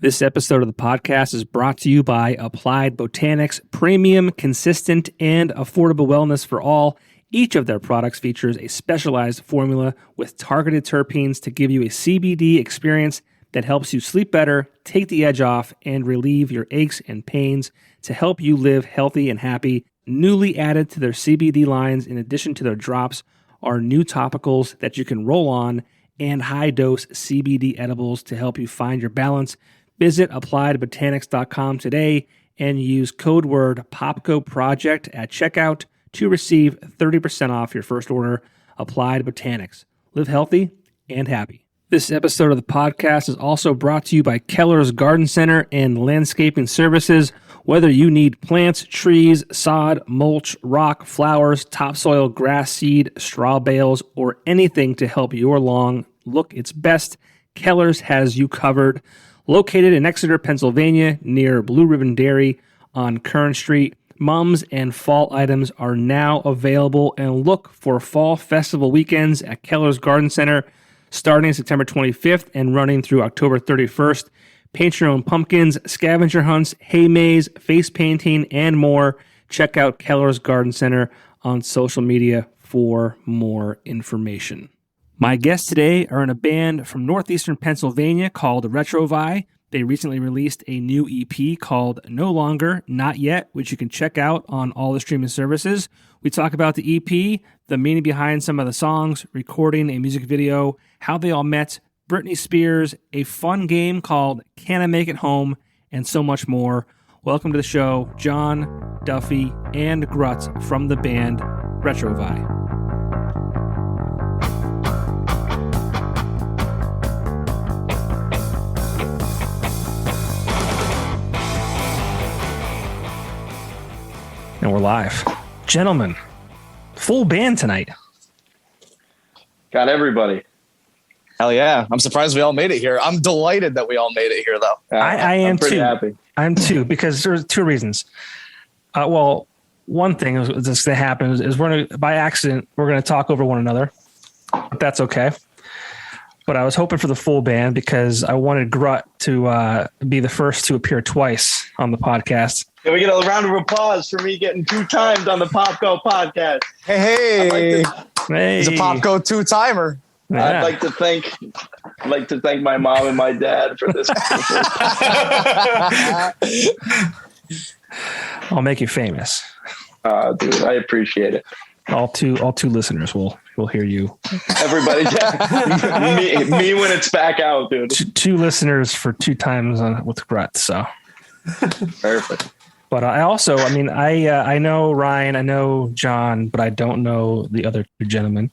This episode of the podcast is brought to you by Applied Botanics, premium, consistent, and affordable wellness for all. Each of their products features a specialized formula with targeted terpenes to give you a CBD experience that helps you sleep better, take the edge off, and relieve your aches and pains to help you live healthy and happy. Newly added to their CBD lines, in addition to their drops, are new topicals that you can roll on and high-dose CBD edibles to help you find your balance. Visit appliedbotanics.com today and use code word Popko Project at checkout to receive 30% off your first order. Applied Botanics. Live healthy and happy. This episode of the podcast is also brought to you by Keller's Garden Center and Landscaping Services. Whether you need plants, trees, sod, mulch, rock, flowers, topsoil, grass seed, straw bales, or anything to help your lawn look its best, Keller's has you covered. Located in Exeter, Pennsylvania, near Blue Ribbon Dairy on Kern Street, mums and fall items are now available, and look for fall festival weekends at Keller's Garden Center starting September 25th and running through October 31st. Paint your own pumpkins, scavenger hunts, hay maze, face painting, and more. Check out Keller's Garden Center on social media for more information. My guests today are in a band from Northeastern Pennsylvania called Retrovai. They recently released a new EP called No Longer, Not Yet, which you can check out on all the streaming services. We talk about the EP, the meaning behind some of the songs, recording a music video, how they all met, Britney Spears, a fun game called Can I Make It Home, and so much more. Welcome to the show, John, Duffy, and Grut from the band Retrovai. And we're live. Gentlemen, full band tonight. Got everybody. Hell yeah. I'm surprised we all made it here. I'm delighted that we all made it here, though. I am pretty too. Happy. I'm too, because there's two reasons. Well, one thing that's going to happen is we're going to, by accident, we're going to talk over one another. That's okay. But I was hoping for the full band because I wanted Grut to be the first to appear twice on the podcast. Can we get a round of applause for me getting 2 times on the Popko podcast? Hey. Hey. He's a Popko 2-timer. Yeah. I'd like to thank my mom and my dad for this. I'll make you famous. Dude, I appreciate it. All two listeners will hear you. Everybody, yeah. me when it's back out, dude. Two listeners for 2 times with Grut. So Perfect. But I know Ryan, I know John, but I don't know the other 2 gentlemen.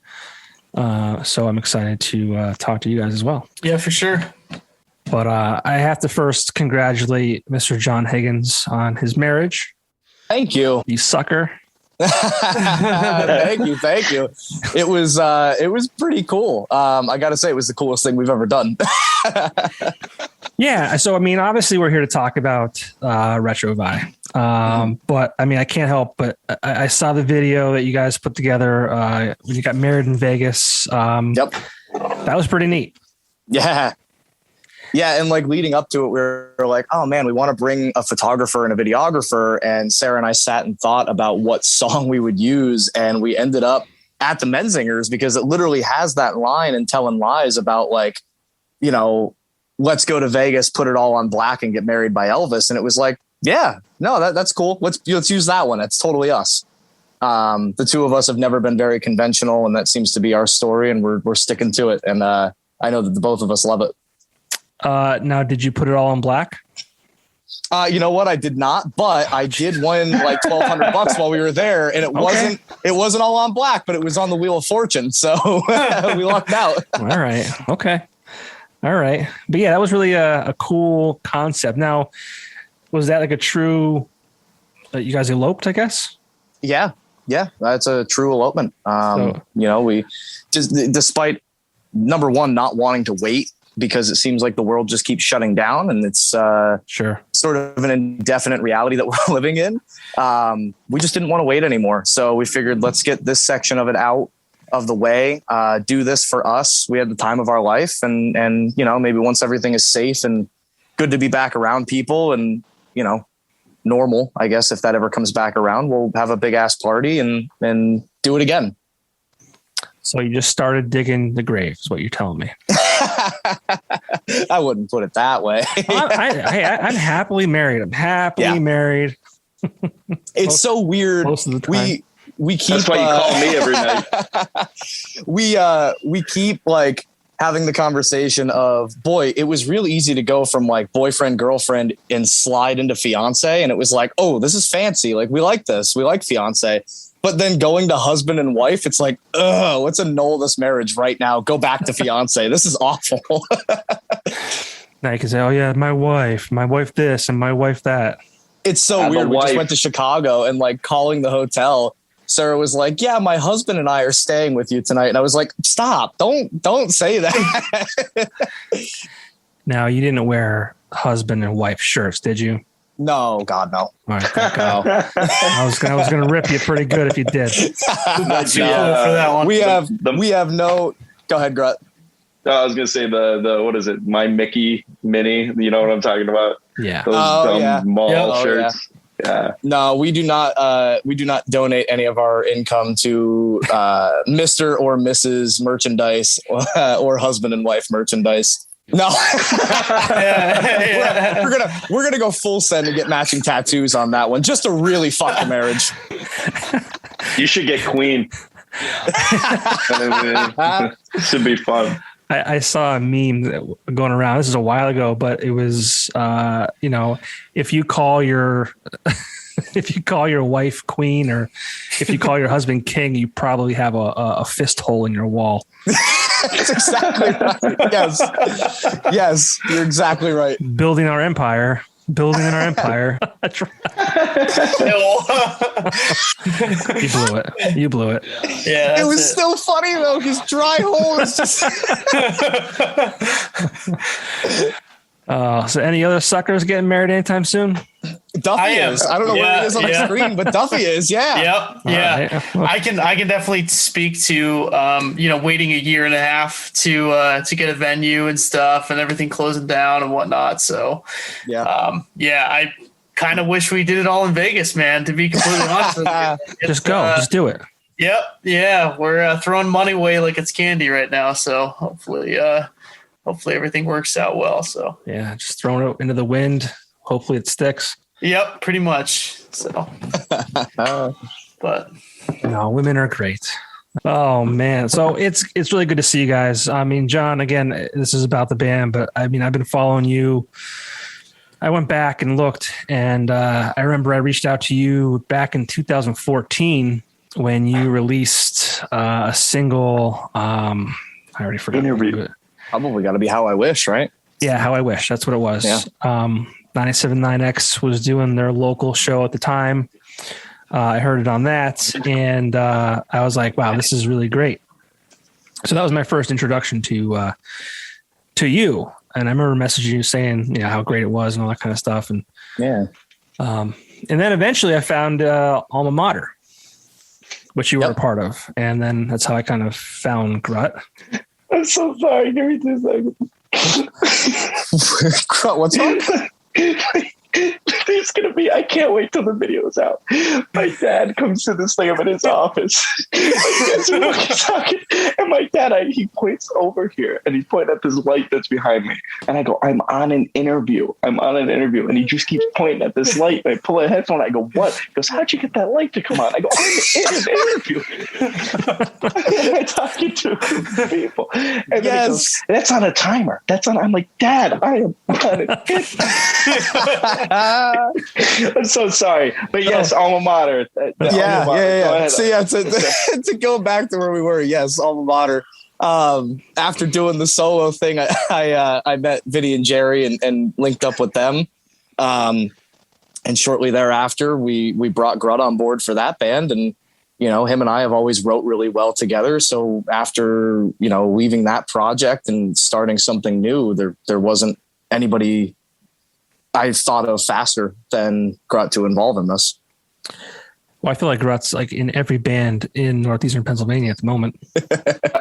So I'm excited to talk to you guys as well. Yeah, for sure. But I have to first congratulate Mr. John Higgins on his marriage. Thank you. You sucker. Thank you. It was pretty cool. I got to say, it was the coolest thing we've ever done. Yeah. So, obviously we're here to talk about Retrovai. But I can't help but I saw the video that you guys put together when you got married in Vegas. Yep. That was pretty neat. Yeah. Yeah. And leading up to it, we were like, oh man, we want to bring a photographer and a videographer. And Sarah and I sat and thought about what song we would use. And we ended up at the Menzingers because it literally has that line in Telling Lies about let's go to Vegas, put it all on black and get married by Elvis. And it was like, yeah, no, that's cool. Let's use that one. That's totally us. The 2 of us have never been very conventional, and that seems to be our story, and we're sticking to it. And I know that the both of us love it. Now, did you put it all in black? You know what? I did not, but I did win like $1,200 while we were there, and it wasn't all on black, but it was on the Wheel of Fortune. So we lucked out. All right. Okay. All right. But yeah, that was really a cool concept. Now, was that like a true, you guys eloped, I guess? Yeah. That's a true elopement. We just, despite number one, not wanting to wait because it seems like the world just keeps shutting down and it's sure sort of an indefinite reality that we're living in. We just didn't want to wait anymore. So we figured let's get this section of it out of the way, do this for us. We had the time of our life and maybe once everything is safe and good to be back around people and, you know, normal, I guess, if that ever comes back around, we'll have a big ass party and do it again. So you just started digging the grave is what you're telling me. I wouldn't put it that way. I'm happily married. I'm happily married. It's so weird. Most of the time. We keep, that's why you call me every night. We keep like having the conversation of, boy, it was real easy to go from like boyfriend, girlfriend and slide into fiance. And it was like, oh, this is fancy. Like, we like this. We like fiance. But then going to husband and wife, it's like, ugh, let's annul this marriage right now. Go back to fiance. This is awful. Now you can say, oh yeah, my wife this and my wife that. It's so weird. We just went to Chicago and like calling the hotel. Sarah was like, yeah, my husband and I are staying with you tonight. And I was like, stop, don't say that. Now, you didn't wear husband and wife shirts, did you? No, God, no. All right, I was going to rip you pretty good if you did. For that one. We have no, go ahead, Grut. I was going to say the, what is it? My Mickey Mini. You know what I'm talking about? Yeah. Those dumb mall shirts. Yeah. No, we do not donate any of our income to Mr. or Mrs. merchandise or husband and wife merchandise. No. We're gonna go full send and get matching tattoos on that one just to really fuck the marriage. You should get Queen. Should be fun. I saw a meme going around. This is a while ago, but it was, if you call your wife queen or if you call your husband king, you probably have a fist hole in your wall. That's exactly right. Yes, you're exactly right. Building our empire. That's right. You blew it. Yeah, it was still funny though, because dry hole is just. So any other suckers getting married anytime soon? Duffy is. I don't know where it is on the screen, but Duffy is. Yeah. Yep. Yeah. Right. Well, I can definitely speak to waiting a year and a half to get a venue and stuff and everything closing down and whatnot. So I kind of wish we did it all in Vegas, man, to be completely honest with you. Just do it. Yep. Yeah. We're throwing money away like it's candy right now. So hopefully everything works out well. So yeah, just throwing it into the wind. Hopefully it sticks. Yep, pretty much. So, but no, women are great. Oh man. So it's really good to see you guys. I mean, John, again, this is about the band, but I mean, I've been following you. I went back and looked and I remember I reached out to you back in 2014 when you released a single. I already forgot. Interview. Probably got to be How I Wish, right? Yeah, How I Wish. That's what it was. Yeah. 97.9X was doing their local show at the time. I heard it on that, and I was like, "Wow, this is really great." So that was my first introduction to you, and I remember messaging you saying, how great it was and all that kind of stuff, and and then eventually I found Alma Mater, which you were a part of, and then that's how I kind of found Grut. I'm so sorry. Give me 2 seconds. Grut, what's wrong? It's gonna be. I can't wait till the video's out. My dad comes to this thing. I'm in his office. And my dad, he points over here and he points at this light that's behind me. And I go, I'm on an interview. And he just keeps pointing at this light. And I pull a headphone. I go, what? He goes, how'd you get that light to come on? I go, I'm in an interview. And I'm talking to people. And then he goes, that's on a timer. I'm like, Dad, I am on it. I'm so sorry, but yes, Alma Mater. Yeah. So to go back to where we were, yes, Alma Mater. After doing the solo thing, I met Vinny and Jerry and linked up with them. And shortly thereafter, we brought Grut on board for that band, and him and I have always wrote really well together. So after leaving that project and starting something new, there wasn't anybody I thought of faster than Grut to involve in this. Well, I feel like Rut's like in every band in Northeastern Pennsylvania at the moment.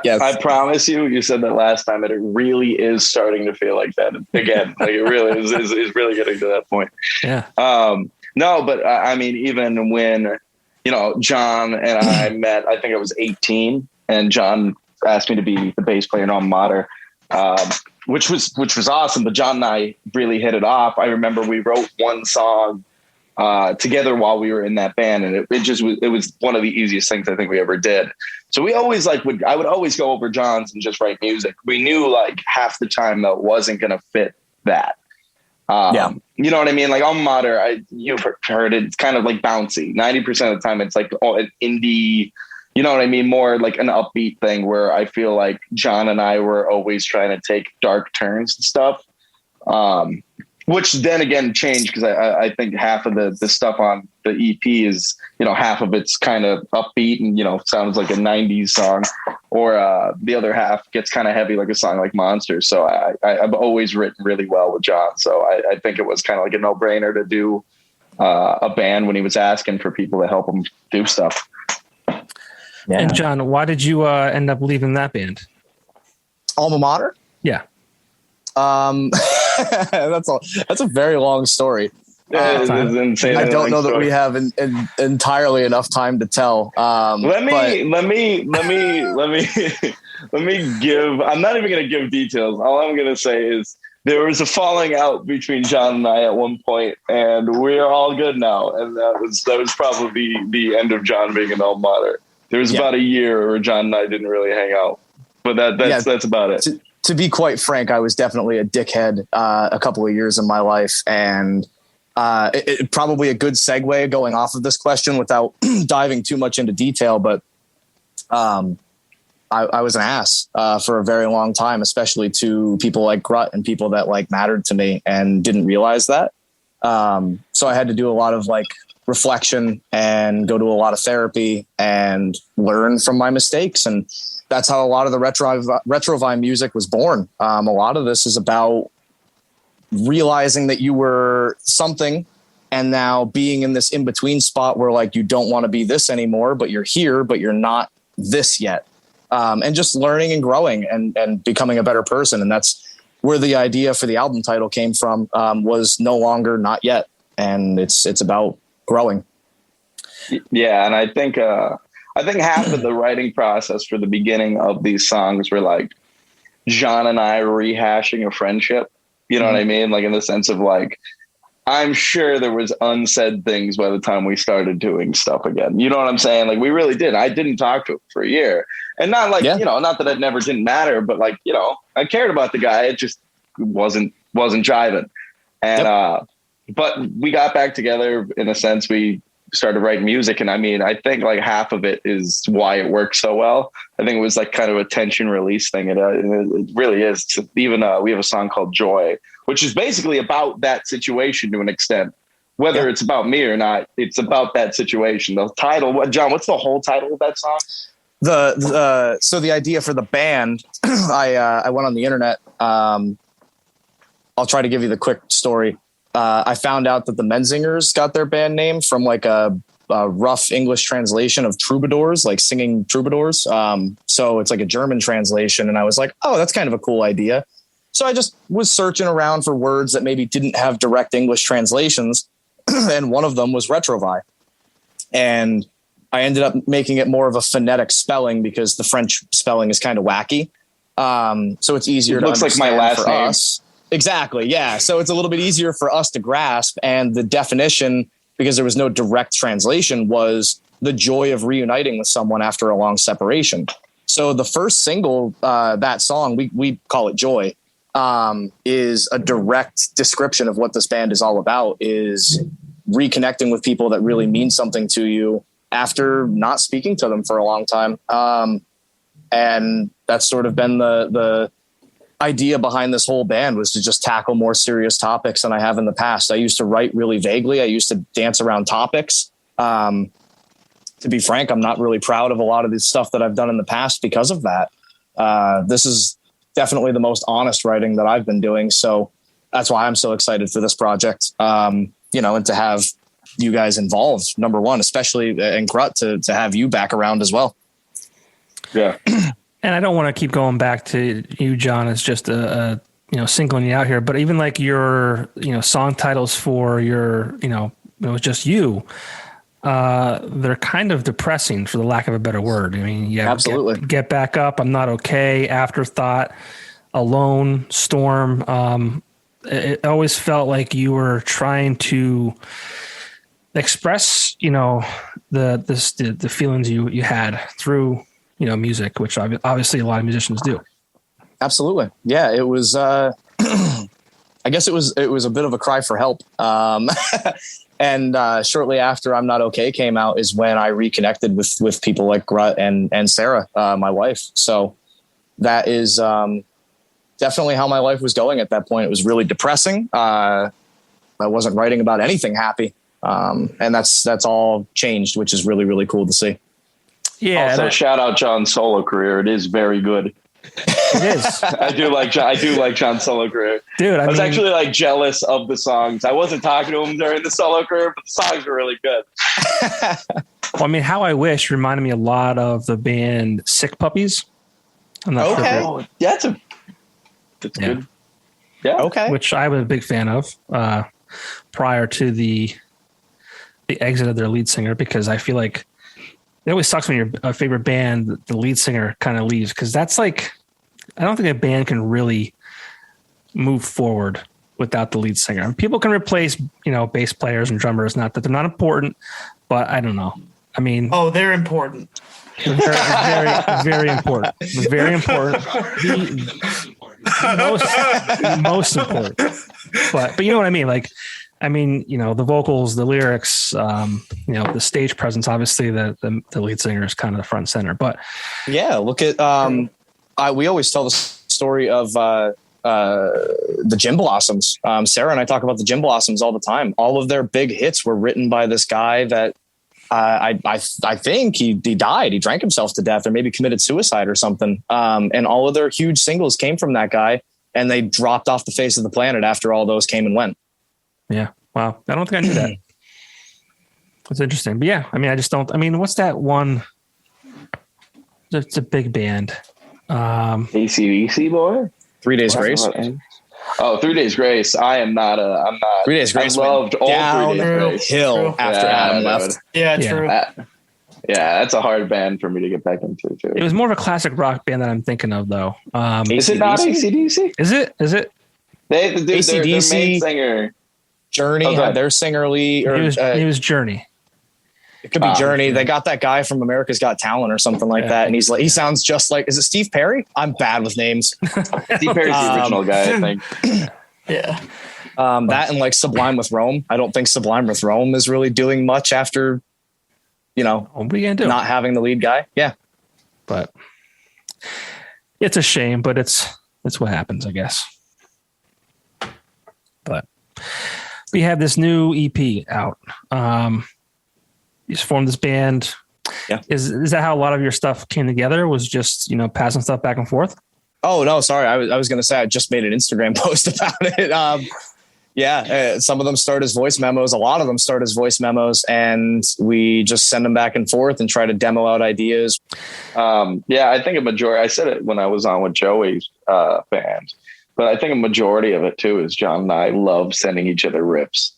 Yes. I promise you, you said that last time, and it really is starting to feel like that again. Like it really is really getting to that point. Yeah. No, but I mean, even when, John and I met, I think I was 18, and John asked me to be the bass player in Alma Mater, which was awesome. But John and I really hit it off. I remember we wrote one song together while we were in that band, and it was one of the easiest things I think we ever did. So we always I would always go over John's and just write music. We knew like half the time that wasn't going to fit that. You know what I mean? Like Alma Mater, you've heard it, it's kind of like bouncy. 90% of the time it's like an indie, you know what I mean? More like an upbeat thing, where I feel like John and I were always trying to take dark turns and stuff. Which then again changed, because I think half of the stuff on the EP is, half of it's kind of upbeat and, sounds like a 90s song, or the other half gets kind of heavy like a song like Monsters. So I've always written really well with John. So I think it was kind of like a no-brainer to do a band when he was asking for people to help him do stuff. Yeah. And John, why did you end up leaving that band? Alma Mater? Yeah. That's a very long story. It's insane. I don't know that we have entirely enough time to tell. Let me give. I'm not even going to give details. All I'm going to say is there was a falling out between John and I at one point, and we're all good now. And that was probably the end of John being an Alma Mater. There was about a year where John and I didn't really hang out, but that's about it. To be quite frank, I was definitely a dickhead a couple of years in my life, and it probably a good segue going off of this question without diving too much into detail. But I was an ass for a very long time, especially to people like Grut and people that like mattered to me, and didn't realize that. So I had to do a lot of like reflection and go to a lot of therapy and learn from my mistakes. And that's how a lot of the Retrovai music was born. A lot of this is about realizing that you were something, and now being in this in-between spot where like you don't want to be this anymore, but you're here, but you're not this yet. And just learning and growing and becoming a better person. And that's where the idea for the album title came from, was No Longer, Not Yet. And it's about growing. Yeah. And I think half of the writing process for the beginning of these songs were like John and I rehashing a friendship. You know what I mean? Like in the sense of like, I'm sure there was unsaid things by the time we started doing stuff again. You know what I'm saying? Like we really did. I didn't talk to him for a year, and not like, not that it never didn't matter, but like, I cared about the guy. It just wasn't jiving. And, but we got back together in a sense. We started writing music. And I mean, I think like half of it is why it works so well. I think it was like kind of a tension release thing. And it really is. Even we have a song called Joy, which is basically about that situation to an extent. Whether it's about me or not, it's about that situation. The title, John, what's the whole title of that song? So the idea for the band, I went on the internet. I'll try to give you the quick story. I found out that the Menzingers got their band name from like a rough English translation of troubadours, like singing troubadours. So it's like a German translation. And I was like, oh, that's kind of a cool idea. So I just was searching around for words that maybe didn't have direct English translations. And one of them was Retrovai. And I ended up making it more of a phonetic spelling because the French spelling is kind of wacky. So it's easier to understand. Looks like my last name. Us. Exactly. Yeah. So it's a little bit easier for us to grasp. And the definition, because there was no direct translation, was the joy of reuniting with someone after a long separation. So the first single, that song, we call it Joy, is a direct description of what this band is all about, is reconnecting with people that really mean something to you after not speaking to them for a long time. And that's sort of been the idea behind this whole band, was to just tackle more serious topics than I have in the past. I used to write really vaguely. I used to dance around topics. To be frank, I'm not really proud of a lot of the stuff that I've done in the past because of that. This is definitely the most honest writing that I've been doing. So that's why I'm so excited for this project. And to have you guys involved, number one, especially and Grut to have you back around as well. Yeah. And I don't want to keep going back to you, John, as just a singling you out here, but even like your, song titles for your, just you, they're kind of depressing, for the lack of a better word. I mean, yeah, absolutely. Get back up. I'm not okay. Afterthought, Alone, Storm. It always felt like you were trying to express, the feelings you had through, music, which obviously a lot of musicians do. Absolutely. Yeah. It was, I guess it was a bit of a cry for help. And shortly after I'm Not Okay came out is when I reconnected with people like Grut and Sarah, my wife. So that is definitely how my life was going at that point. It was really depressing. I wasn't writing about anything happy. And that's all changed, which is really, really cool to see. Yeah. Also, shout out John's solo career. It is very good. It is. I do like John's solo career. Dude, I was actually like jealous of the songs. I wasn't talking to him during the solo career, but the songs were really good. Well, I mean, How I Wish reminded me a lot of the band Sick Puppies. I'm not sure. Oh, that's good. Yeah. Okay. Which I was a big fan of prior to the exit of their lead singer, because I feel like it always sucks when your favorite band, the lead singer kind of leaves, because that's like, I don't think a band can really move forward without the lead singer. And people can replace, bass players and drummers. Not that they're not important, but I don't know. I mean, they're important. Very, very, very important. Very important. Most important. But you know what I mean? Like, the vocals, the lyrics, the stage presence, obviously the lead singer is kind of the front and center, but yeah, look at, we always tell the story of, the Gin Blossoms. Sarah and I talk about the Gin Blossoms all the time. All of their big hits were written by this guy that, I think he died. He drank himself to death or maybe committed suicide or something. And all of their huge singles came from that guy, and they dropped off the face of the planet after all those came and went. Yeah. Wow. I don't think I knew that. That's interesting. But yeah, I just don't, what's that one? It's a big band. AC/DC boy? 3 Days Grace. 3 Days Grace. I'm not. 3 Days Grace. I loved all 3 Days Grace. Hill after Adam left. Yeah, true. That's a hard band for me to get back into too. It was more of a classic rock band that I'm thinking of, though. Is it not AC/DC? Is it? Their main singer. Journey had their singer lead. It was Journey. It could be Journey. They got that guy from America's Got Talent or something like that. And he sounds just like, is it Steve Perry? I'm bad with names. Steve Perry's the original guy, I think. Yeah. That and like Sublime with Rome. I don't think Sublime with Rome is really doing much after, what are you gonna do? Not having the lead guy. Yeah. But it's a shame, but it's what happens, I guess. But we have this new EP out. You formed this band. Yeah. Is that how a lot of your stuff came together? Was just, passing stuff back and forth? Oh no, sorry. I was going to say, I just made an Instagram post about it. Some of them start as voice memos. A lot of them start as voice memos, and we just send them back and forth and try to demo out ideas. I think a majority, I said it when I was on with Joey's band, but I think a majority of it too is John and I love sending each other riffs.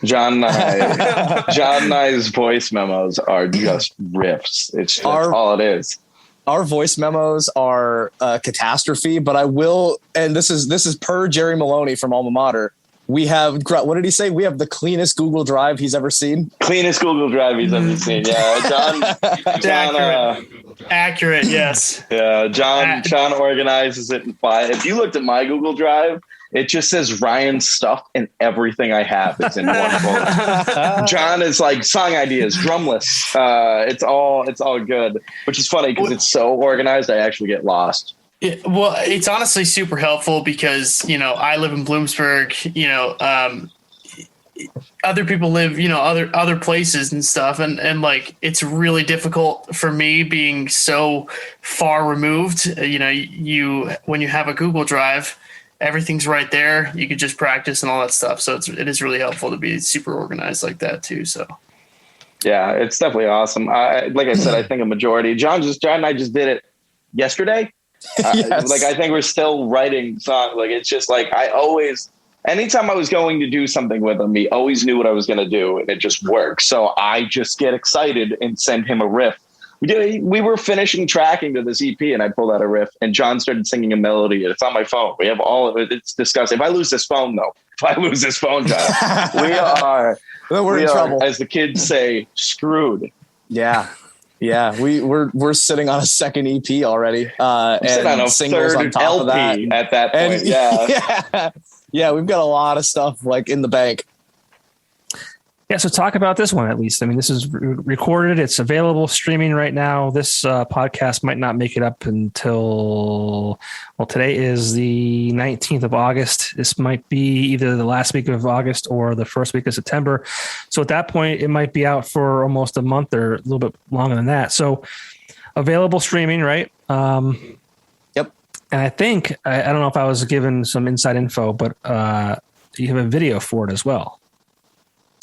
John and I's voice memos are just riffs. That's all it is. Our voice memos are a catastrophe, but I will, and this is per Jerry Maloney from Alma Mater. We have, what did he say? We have the cleanest Google Drive he's ever seen. Cleanest Google Drive he's ever seen. Yeah, John. Accurate, yes. Yeah, John organizes it in 5. If you looked at my Google Drive, it just says Ryan's stuff, and everything I have is in one folder. John is like song ideas, drum lists. It's all good, which is funny because it's so organized. I actually get lost. Well, it's honestly super helpful because, I live in Bloomsburg, other people live, other places and stuff. And like, it's really difficult for me being so far removed, when you have a Google Drive, everything's right there. You could just practice and all that stuff. So it is really helpful to be super organized like that too. So. Yeah, it's definitely awesome. Like I said, I think a majority. John and I just did it yesterday. Yes. Like, I think we're still writing songs. Like, it's just like, anytime I was going to do something with him, he always knew what I was going to do, and it just worked. So I just get excited and send him a riff. We were finishing tracking to this EP, and I pulled out a riff, and John started singing a melody, and it's on my phone. We have all of it. It's disgusting. If I lose this phone, John, we're in trouble. As the kids say, screwed. Yeah. Yeah, we're sitting on a second EP already, and on a singles third on top LP of that. At that point, yeah, we've got a lot of stuff like in the bank. Yeah, so talk about this one at least. I mean, this is recorded. It's available streaming right now. This podcast might not make it up until, well, today is the 19th of August. This might be either the last week of August or the first week of September. So at that point, it might be out for almost a month or a little bit longer than that. So available streaming, right? Yep. And I think, I don't know if I was given some inside info, but you have a video for it as well.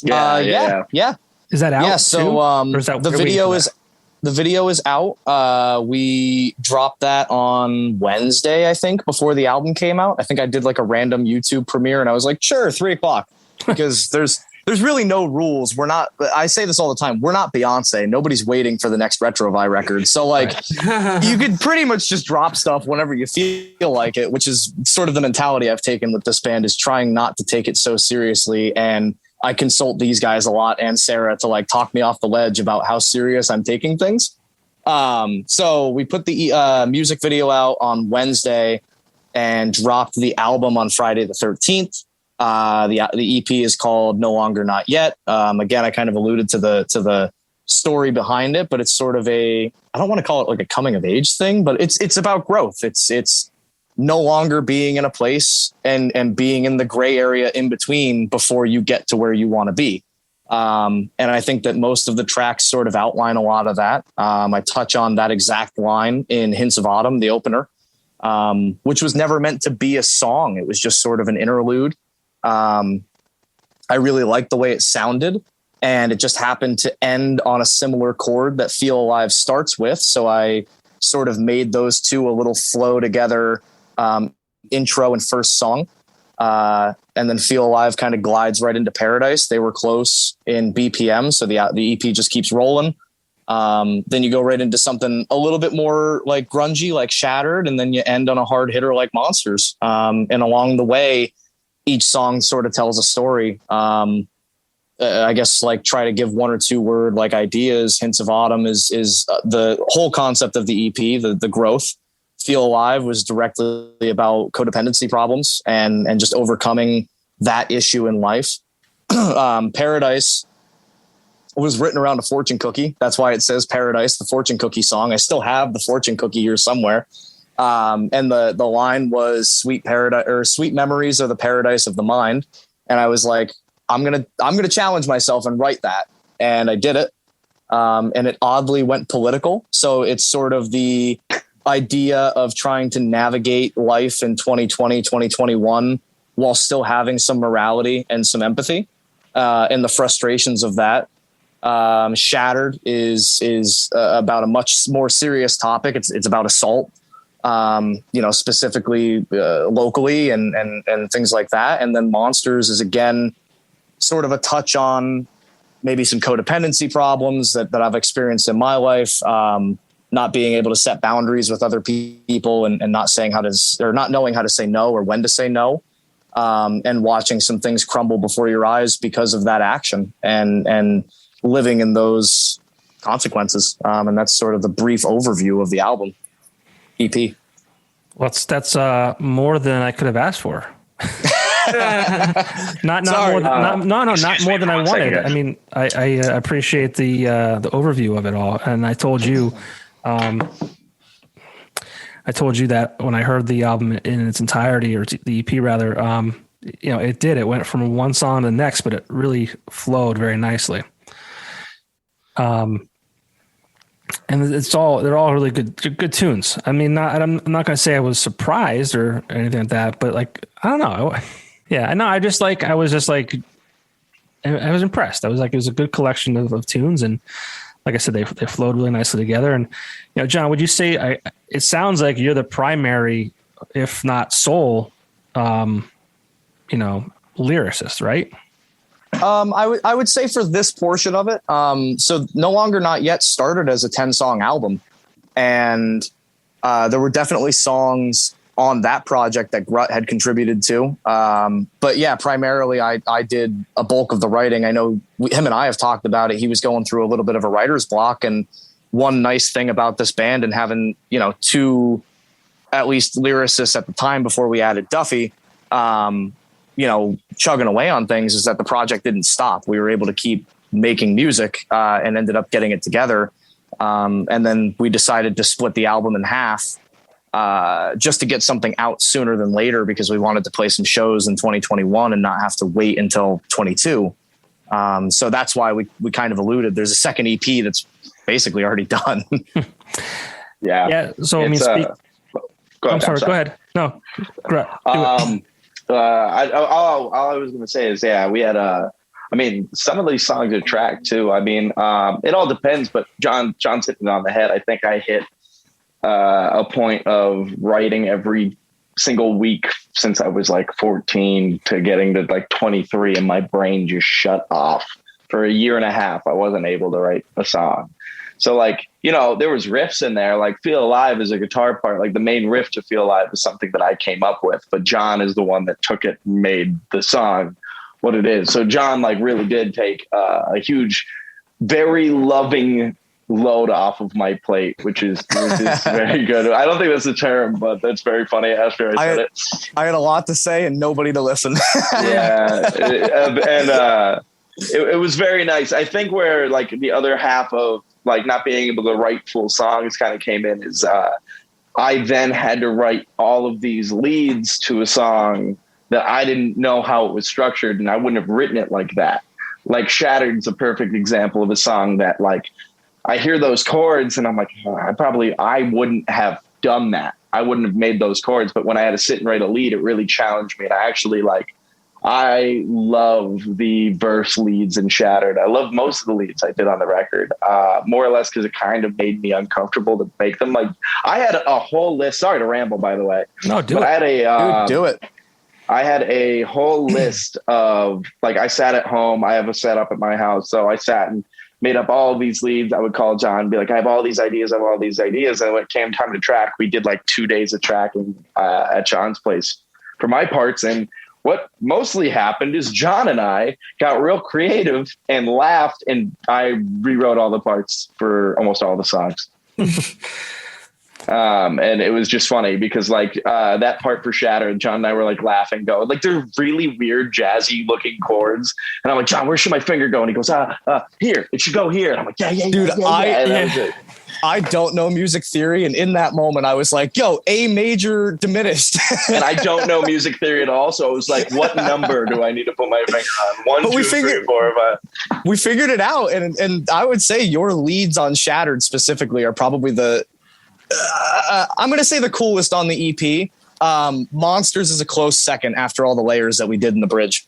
Yeah. Is that out? Yeah. So the video is out. We dropped that on Wednesday, I think, before the album came out. I think I did like a random YouTube premiere, and I was like, sure, 3:00, because there's really no rules. I say this all the time. We're not Beyonce. Nobody's waiting for the next Retrovai record. So like, you could pretty much just drop stuff whenever you feel like it, which is sort of the mentality I've taken with this band, is trying not to take it so seriously. And I consult these guys a lot, and Sarah, to like talk me off the ledge about how serious I'm taking things. So we put the music video out on Wednesday and dropped the album on Friday the 13th. The EP is called No Longer Not Yet. Again, I kind of alluded to the story behind it, but it's sort of I don't want to call it like a coming of age thing, but it's about growth. It's no longer being in a place and being in the gray area in between before you get to where you want to be. And I think that most of the tracks sort of outline a lot of that. I touch on that exact line in Hints of Autumn, the opener, which was never meant to be a song. It was just sort of an interlude. I really liked the way it sounded, and it just happened to end on a similar chord that Feel Alive starts with. So I sort of made those two a little flow together, intro and first song. And then Feel Alive kind of glides right into Paradise. They were close in BPM, so the EP just keeps rolling. Then you go right into something a little bit more like grungy, like Shattered, and then you end on a hard hitter like Monsters. And along the way, each song sort of tells a story. I guess like try to give one or two word like ideas. Hints of Autumn is the whole concept of the EP, the growth. Feel Alive was directly about codependency problems and just overcoming that issue in life. Paradise was written around a fortune cookie. That's why it says Paradise, the fortune cookie song. I still have the fortune cookie here somewhere. And the line was sweet memories are the paradise of the mind. And I was like, I'm going to challenge myself and write that. And I did it. And it oddly went political. So it's sort of the idea of trying to navigate life in 2020, 2021, while still having some morality and some empathy, and the frustrations of that. Shattered is about a much more serious topic. It's about assault, specifically locally and things like that. And then Monsters is again sort of a touch on maybe some codependency problems that I've experienced in my life. Not being able to set boundaries with other people and not knowing how to say no or when to say no, and watching some things crumble before your eyes because of that action and living in those consequences. And that's sort of the brief overview of the album EP. Well, that's more than I could have asked for. not more than I wanted. I mean, I appreciate the overview of it all. And I told you that when I heard the album in its entirety, or the EP rather, it went from one song to the next, but it really flowed very nicely. And they're all really good tunes. I mean, I'm not going to say I was surprised or anything like that, but like I don't know. Yeah, no, I was just like, I was impressed. I was like, it was a good collection of tunes. And like I said, they flowed really nicely together. And, John, would you say, it sounds like you're the primary, if not sole, lyricist, right? I would say for this portion of it. So No Longer Not Yet started as a 10-song album, and there were definitely songs on that project that Grut had contributed to. But yeah, primarily I did a bulk of the writing. I know him and I have talked about it. He was going through a little bit of a writer's block, and one nice thing about this band and having, two at least lyricists at the time before we added Duffy, chugging away on things, is that the project didn't stop. We were able to keep making music and ended up getting it together. And then we decided to split the album in half just to get something out sooner than later, because we wanted to play some shows in 2021 and not have to wait until 22. So that's why we kind of alluded. There's a second EP that's basically already done. Yeah. So I mean, go ahead. No, great. All I was going to say is, we had some of these songs are tracked too. I mean, it all depends, but John's hitting it on the head. I think I hit a point of writing every single week since I was like 14 to getting to like 23, and my brain just shut off for a year and a half. I wasn't able to write a song. So there was riffs in there, like Feel Alive is a guitar part. Like the main riff to Feel Alive is something that I came up with, but John is the one that took it and made the song what it is. So John really did take a huge, very loving load off of my plate, which is very good. I don't think that's a term, but that's very funny after I said it. I had a lot to say and nobody to listen. Yeah. It was very nice. I think where the other half of not being able to write full songs kind of came in is I then had to write all of these leads to a song that I didn't know how it was structured, and I wouldn't have written it like that. Like Shattered's a perfect example of a song that I hear those chords and I'm like, I wouldn't have done that. I wouldn't have made those chords. But when I had to sit and write a lead, it really challenged me. And I actually I love the verse leads in Shattered. I love most of the leads I did on the record, more or less because it kind of made me uncomfortable to make them. I had a whole list. Sorry to ramble, by the way. No, do it. Do it. I had a whole list of I sat at home. I have a setup at my house. So I sat and made up all of these leads. I would call John and be like, I have all these ideas. And when it came time to track, we did 2 days of tracking at John's place for my parts. And what mostly happened is John and I got real creative and laughed, and I rewrote all the parts for almost all the songs. And it was just funny because that part for Shattered, John and I were laughing, going they're really weird, jazzy looking chords. And I'm like, John, where should my finger go? And he goes, here, it should go here. And I'm like, yeah. Dude, I don't know music theory. And in that moment I was like, yo, A major diminished. And I don't know music theory at all. So I was like, what number do I need to put my finger on? 1, 2, 3, 4, 5. We figured it out. And I would say your leads on Shattered specifically are probably I'm going to say the coolest on the EP. Monsters is a close second after all the layers that we did in the bridge.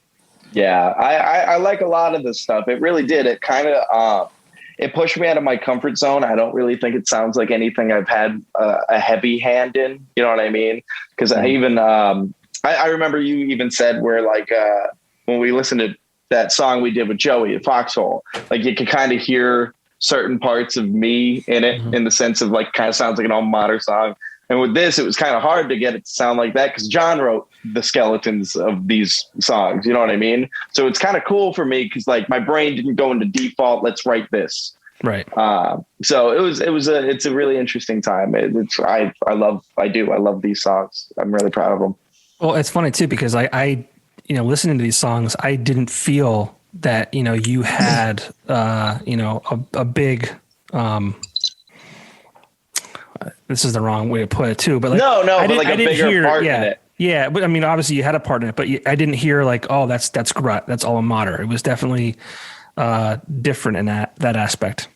Yeah, I like a lot of this stuff. It really did. It kind of it pushed me out of my comfort zone. I don't really think it sounds like anything I've had a heavy hand in. You know what I mean? Because I even I remember you even said where when we listened to that song we did with Joey at Foxhole, you could kind of hear certain parts of me in it, in the sense of kind of sounds like an alma mater song. And with this, it was kind of hard to get it to sound like that because John wrote the skeletons of these songs. You know what I mean? So it's kind of cool for me because my brain didn't go into default. Let's write this. Right. So it's a really interesting time. I love these songs. I'm really proud of them. Well, it's funny too, because I listening to these songs, I didn't feel that, you had, a big, this is the wrong way to put it too, but no, but a bigger part in it. Yeah. But I mean, obviously you had a part in it, but I didn't hear oh, that's Grut. That's alma mater. It was definitely, different in that aspect.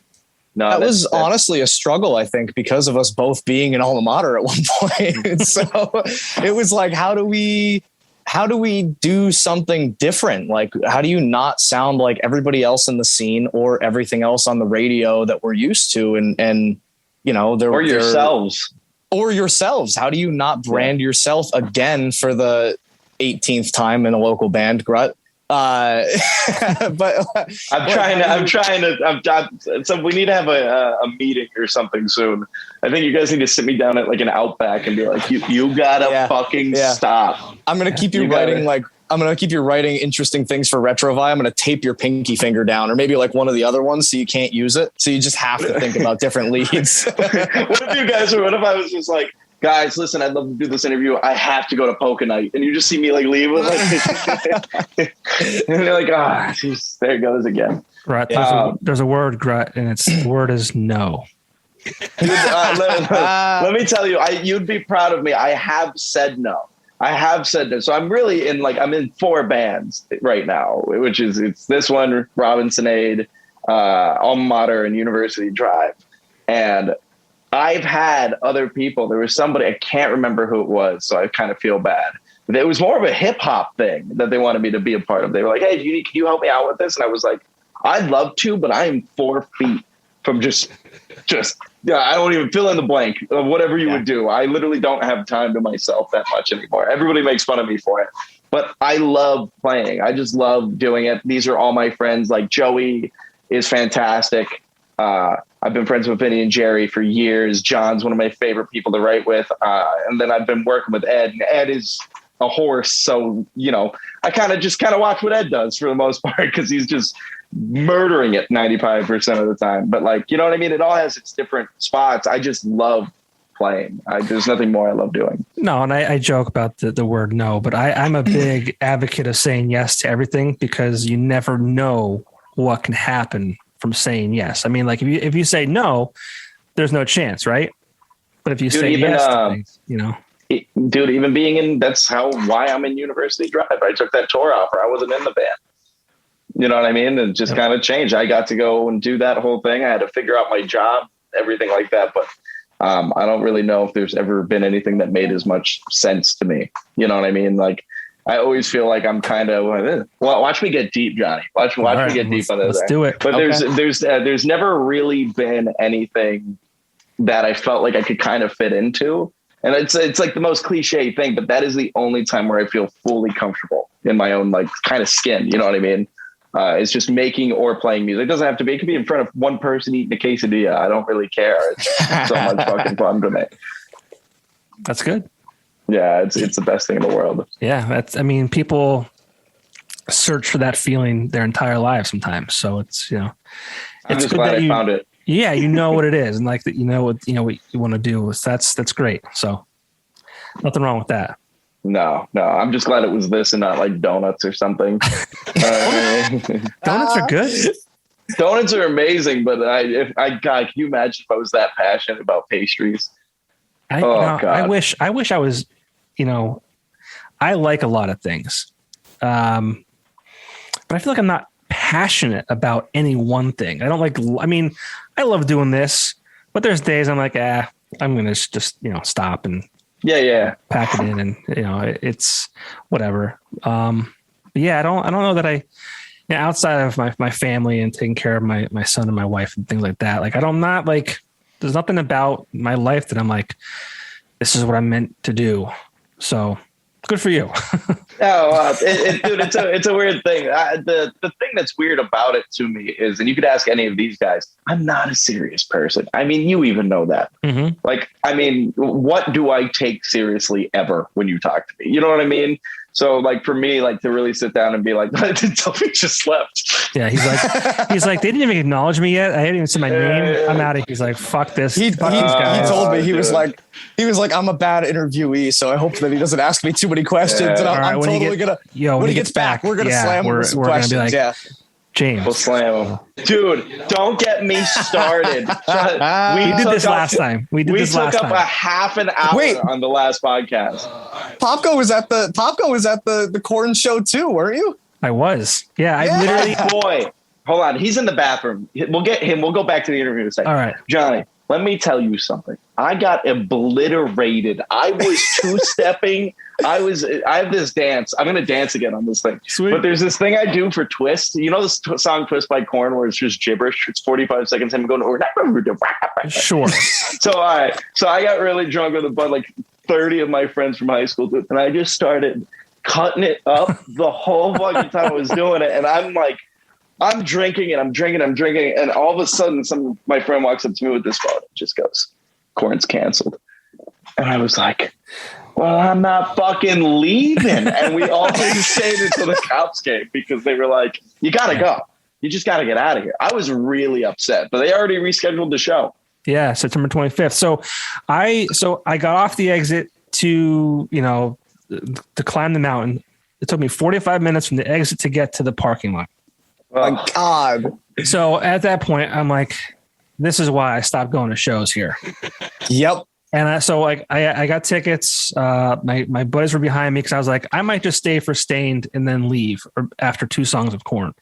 No, that was honestly a struggle, I think, because of us both being an alma mater at one point. So it was how do we how do we do something different? Like, how do you not sound like everybody else in the scene or everything else on the radio that we're used to? And or yourselves. How do you not brand yourself again for the 18th time in a local band, Grut? But so we need to have a meeting or something soon. I think you guys need to sit me down at like an Outback and be like, you gotta fucking stop. I'm gonna keep you writing I'm going to keep you writing interesting things for Retrovai. I'm going to tape your pinky finger down, or maybe like one of the other ones so you can't use it. So you just have to think about different leads. What if I was just like, guys, listen, I'd love to do this interview. I have to go to Poker Night. And you just see me like leave with like, and they're like, geez, there it goes again. Right. There's a word, Grut, and the word is no. Dude, let me tell you, you'd be proud of me. I have said no. So I'm really I'm in 4 bands right now, which is, it's this one, Robinson Aid, Alma Mater, and University Drive. And I've had other people. There was somebody, I can't remember who it was, so I kind of feel bad. But it was more of a hip hop thing that they wanted me to be a part of. They were like, hey, can you help me out with this? And I was like, I'd love to, but I am 4 feet from just I don't even fill in the blank of whatever you would do. I literally don't have time to myself that much anymore. Everybody makes fun of me for it, but I love playing. I just love doing it. These are all my friends. Like Joey is fantastic. I've been friends with Vinny and Jerry for years. John's one of my favorite people to write with. And then I've been working with Ed, and Ed is a horse. So, I kind of watch what Ed does for the most part, because he's just murdering it 95% of the time. But you know what I mean? It all has its different spots. I just love playing. There's nothing more I love doing. No, and I joke about the word no, but I'm a big advocate of saying yes to everything, because you never know what can happen from saying yes. I mean, if you say no, there's no chance, right? But if you say yes to things, dude, even being that's why I'm in University Drive. I took that tour offer. I wasn't in the band. You know what I mean? And just kind of changed. I got to go and do that whole thing. I had to figure out my job, everything like that. But I don't really know if there's ever been anything that made as much sense to me. You know what I mean? I always feel like I'm kind of, well, watch me get deep, Johnny. Watch me get deep on this. Let's do it. But there's never really been anything that I felt like I could kind of fit into. And it's like the most cliche thing, but that is the only time where I feel fully comfortable in my own kind of skin. You know what I mean? It's just making or playing music. It doesn't have to be. It could be in front of one person eating a quesadilla. I don't really care. It's so much fucking fun to me. That's good. Yeah, it's the best thing in the world. Yeah, people search for that feeling their entire lives sometimes. So it's I'm just glad I found it. Yeah, you know what it is, and what what you want to do. That's great. So nothing wrong with that. No, I'm just glad it was this and not donuts or something. Donuts are good. Donuts are amazing, but God, can you imagine if I was that passionate about pastries? God. I wish I was, I like a lot of things. But I feel like I'm not passionate about any one thing. I I love doing this, but there's days I'm like, I'm going to just, stop and pack it in, and it's whatever. I don't know that outside of my family and taking care of my son and my wife and things like that, there's nothing about my life that I'm like, this is what I'm meant to do. So good for you. Dude, it's a weird thing. The thing that's weird about it to me is, and you could ask any of these guys, I'm not a serious person. I mean, you even know that. Mm-hmm. What do I take seriously ever when you talk to me? You know what I mean? So for me, to really sit down and be like, Toby just left. Yeah. He's like, they didn't even acknowledge me yet. I didn't even say my name. I'm out of here. He's like, fuck this. He told me, he was like, I'm a bad interviewee, so I hope that he doesn't ask me too many questions. And I'm totally going to, when he gets back, we're going to slam him with some questions. James. We'll slam him. Dude, don't get me started. We did this last time. We took up a half an hour on the last podcast. Popko was at the corn show too, weren't you? I was. Yeah, I literally. Boy, hold on. He's in the bathroom. We'll get him. We'll go back to the interview in a second. All right. Johnny, Let me tell you something. I got obliterated. I was two-stepping. I have this dance. I'm going to dance again on this thing. Sweet. But there's this thing I do for Twist. You know this song Twist by Korn where it's just gibberish? It's 45 seconds and I'm going over. Sure. So I got really drunk with about like 30 of my friends from high school, and I just started cutting it up the whole fucking time I was doing it. And I'm like, I'm drinking, and all of a sudden, my friend walks up to me with this phone and just goes, "Korn's canceled." And I was like, "Well, I'm not fucking leaving." And we all stayed until the cops came because they were like, "You gotta go. You just gotta get out of here." I was really upset, but they already rescheduled the show. Yeah, September 25th. So I got off the exit to climb the mountain. It took me 45 minutes from the exit to get to the parking lot. Oh my God. So at that point, I'm like, this is why I stopped going to shows here. Yep. And I got tickets. My buddies were behind me because I was like, I might just stay for Stained and then leave after 2 songs of Korn.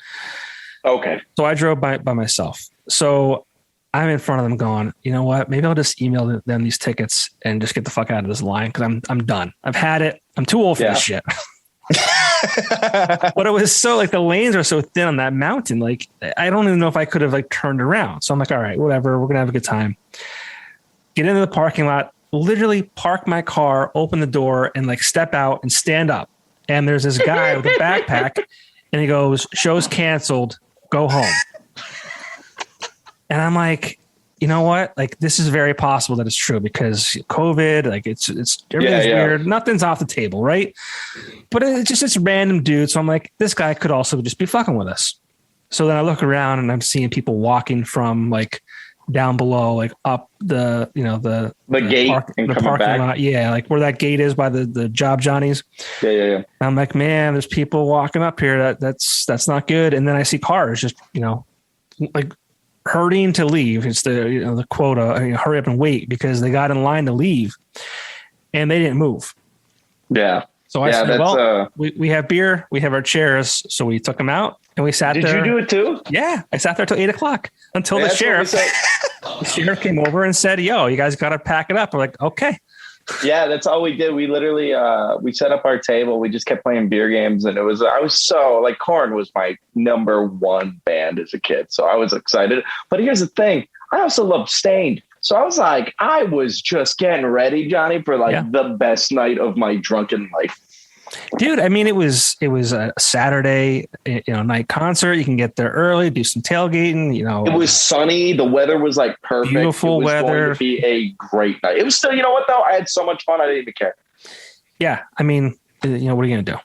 Okay. So I drove by myself. So I'm in front of them going, you know what? Maybe I'll just email them these tickets and just get the fuck out of this line because I'm done. I've had it. I'm too old for this shit. But it was so like the lanes are so thin on that mountain. Like I don't even know if I could have like turned around. So I'm like, all right, whatever. We're gonna have a good time. Get into the parking lot, literally park my car, open the door, and like step out and stand up. And there's this guy with a backpack, and he goes, "Show's canceled. Go home." And I'm like, you know what? Like this is very possible that it's true because COVID, like it's everything's weird. Nothing's off the table, right? But it's just this random dude. So I'm like, this guy could also just be fucking with us. So then I look around and I'm seeing people walking from like down below, like up the gate and the coming parking back. lot. Yeah, like where that gate is by the Job Johnnies. Yeah. And I'm like, man, there's people walking up here. That's not good. And then I see cars just, like hurrying to leave. It's the quota, hurry up and wait because they got in line to leave and they didn't move. Yeah. So I said, well, we have beer, we have our chairs. So we took them out and we sat there. Did you do it too? Yeah. I sat there till 8:00 until the sheriff came over and said, yo, you guys got to pack it up. We're like, okay. Yeah, that's all we did. We literally, we set up our table. We just kept playing beer games. And I was so like Korn was my number 1 band as a kid. So I was excited. But here's the thing. I also love Stained. So I was like, I was just getting ready, Johnny, for the best night of my drunken life. Dude, I mean, it was a Saturday, night concert. You can get there early, do some tailgating. It was sunny. The weather was like perfect. Beautiful weather. It was going to be a great night. It was still, you know what though? I had so much fun. I didn't even care. Yeah, I mean, what are you gonna do?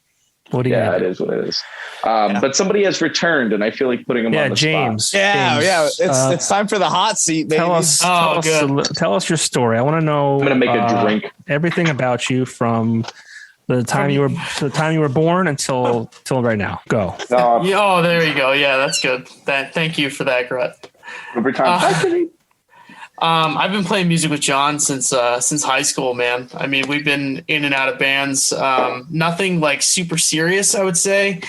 It is what it is. But somebody has returned, and I feel like putting him on the James. spot. Yeah. It's time for the hot seat, baby. Tell us your story. I want to know. I'm gonna make a drink. Everything about you from the time you were born until right now. Go. Oh, there you go. Yeah, that's good. Thank you for that, Gret. Every time. I've been playing music with John since high school, man. I mean, we've been in and out of bands. Nothing like super serious, I would say.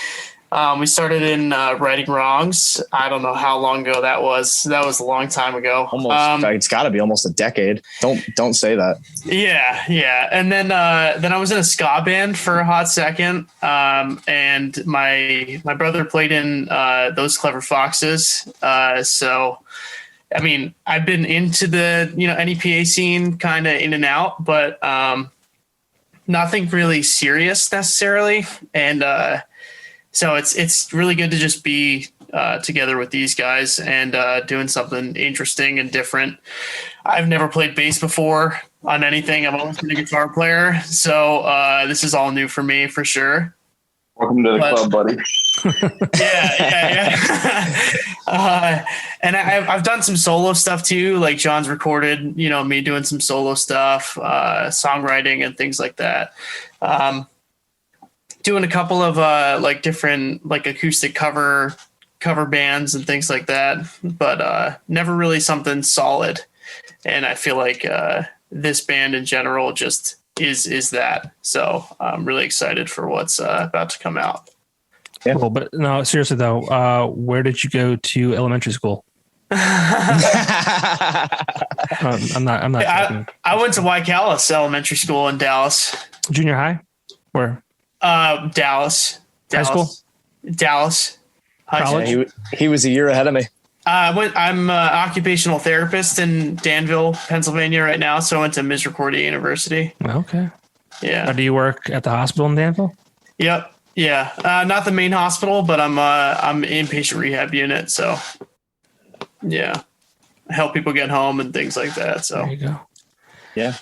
We started in Righting Wrongs. I don't know how long ago that was. That was a long time ago. Almost. It's got to be almost a decade. Don't say that. Yeah. And then I was in a ska band for a hot second. And my brother played in Those Clever Foxes. So. I mean, I've been into the, NEPA scene kind of in and out, but nothing really serious necessarily. And so it's really good to just be together with these guys and doing something interesting and different. I've never played bass before on anything. I've always been a guitar player. So this is all new for me for sure. Welcome to the club, buddy. Yeah. And I've done some solo stuff too. Like John's recorded, me doing some solo stuff, songwriting and things like that. Doing a couple of different acoustic cover bands and things like that, but never really something solid. And I feel like this band in general just is that. So I'm really excited for what's about to come out. Yeah. Cool, but no, seriously though, where did you go to elementary school? I'm not. I went to Wycallis Elementary School in Dallas. Junior high? Where? Dallas. High school? Dallas. College? Yeah, he was a year ahead of me. I'm an occupational therapist in Danville, Pennsylvania right now. So I went to Misericordia University. Okay. Yeah. Do you work at the hospital in Danville? Yep. Yeah. Not the main hospital, but I'm inpatient rehab unit. So yeah, I help people get home and things like that. So there you go. Yeah.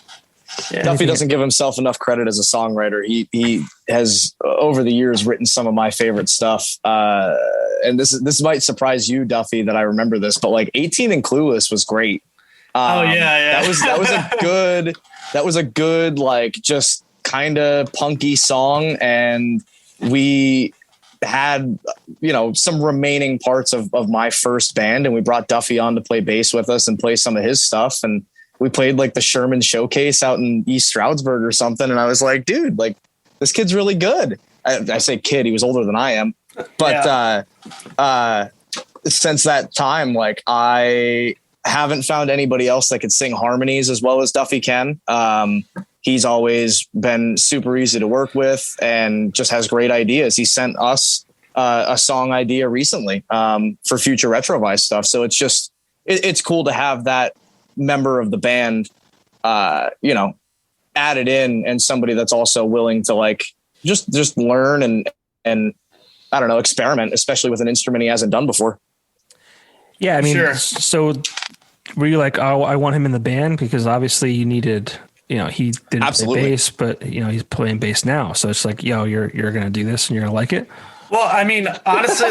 Yeah. Duffy doesn't give himself enough credit as a songwriter. He has over the years written some of my favorite stuff. And this might surprise you, Duffy, that I remember this, but like 18 and Clueless was great. That was a good like just kind of punky song, and we had some remaining parts of my first band, and we brought Duffy on to play bass with us and play some of his stuff, and we played like the Sherman Showcase out in East Stroudsburg or something. And I was like, dude, like this kid's really good. I say kid, he was older than I am. But since that time, like I haven't found anybody else that could sing harmonies as well as Duffy can. He's always been super easy to work with and just has great ideas. He sent us a song idea recently for future Retrovai stuff. So it's just, it's cool to have that member of the band, added in, and somebody that's also willing to like just learn and I don't know, experiment, especially with an instrument he hasn't done before. Yeah, I mean, sure. So were you like, oh, I want him in the band because obviously you needed, he didn't Absolutely. play bass, but he's playing bass now, so it's like, you're gonna do this and you're gonna like it. Well, I mean, honestly,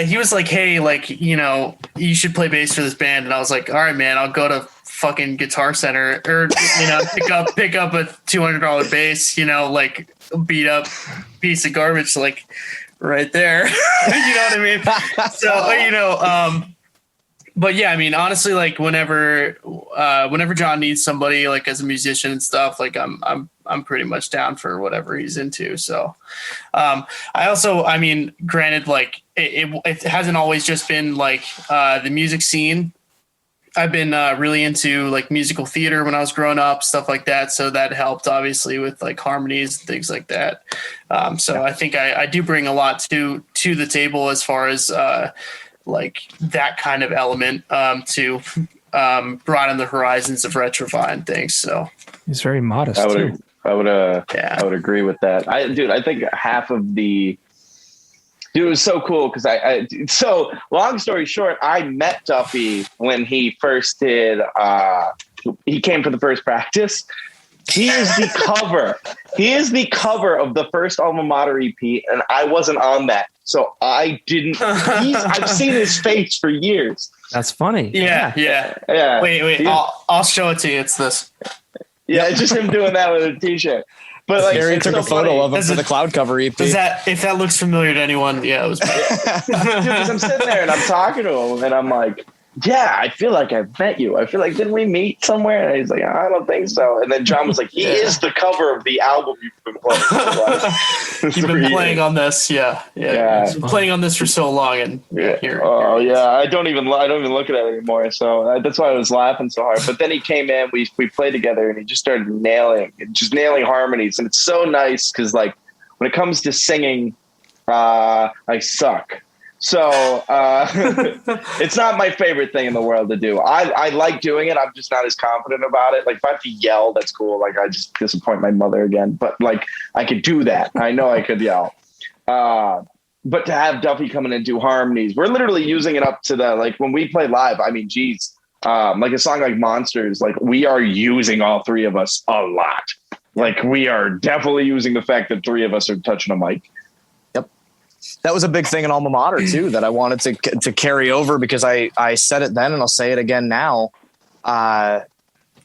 he was like, hey, like, you should play bass for this band. And I was like, all right, man, I'll go to fucking Guitar Center or, pick up a $200 bass, like beat up piece of garbage, like right there. You know what I mean? So, but yeah, I mean, honestly, like whenever John needs somebody like as a musician and stuff, like I'm pretty much down for whatever he's into. So, I mean, granted, like it hasn't always just been like the music scene. I've been really into like musical theater when I was growing up, stuff like that. So that helped obviously with like harmonies and things like that. So I think I do bring a lot to the table as far as like that kind of element to broaden the horizons of Retrovai and things. So he's very modest. I would agree with that. I think half of the dude, it was so cool because so long story short, I met Duffy when he first did he came for the first practice. He is the cover. He is the cover of the first Alma Mater EP, and I wasn't on that. So I didn't I've seen his face for years. That's funny. Yeah. Wait, I'll show it to you. It's this. Yeah, it's just him doing that with a t-shirt. But like, Gary took a photo of him for the cloud cover EP. If that looks familiar to anyone, yeah, it was. Because I'm sitting there and I'm talking to him, and I'm like, "Yeah, I feel like I've met you. I feel like didn't we meet somewhere?" And he's like, "I don't think so." And then John was like, "He is the cover of the album you've been playing. You've been playing on this, yeah. You've been playing on this for so long, and here. I don't even look at it anymore. So that's why I was laughing so hard. But then he came in, we played together, and he just started nailing harmonies, and it's so nice because like when it comes to singing, I suck. So it's not my favorite thing in the world to do. I like doing it. I'm just not as confident about it. Like if I have to yell, that's cool. Like I just disappoint my mother again. But like I could do that. I know I could yell. But to have Duffy come in and do harmonies, we're literally using it up to the like when we play live. I mean, geez, like a song like Monsters, like we are using all three of us a lot. Like we are definitely using the fact that three of us are touching a mic. That was a big thing in Alma Mater too, that I wanted to carry over because I said it then and I'll say it again now.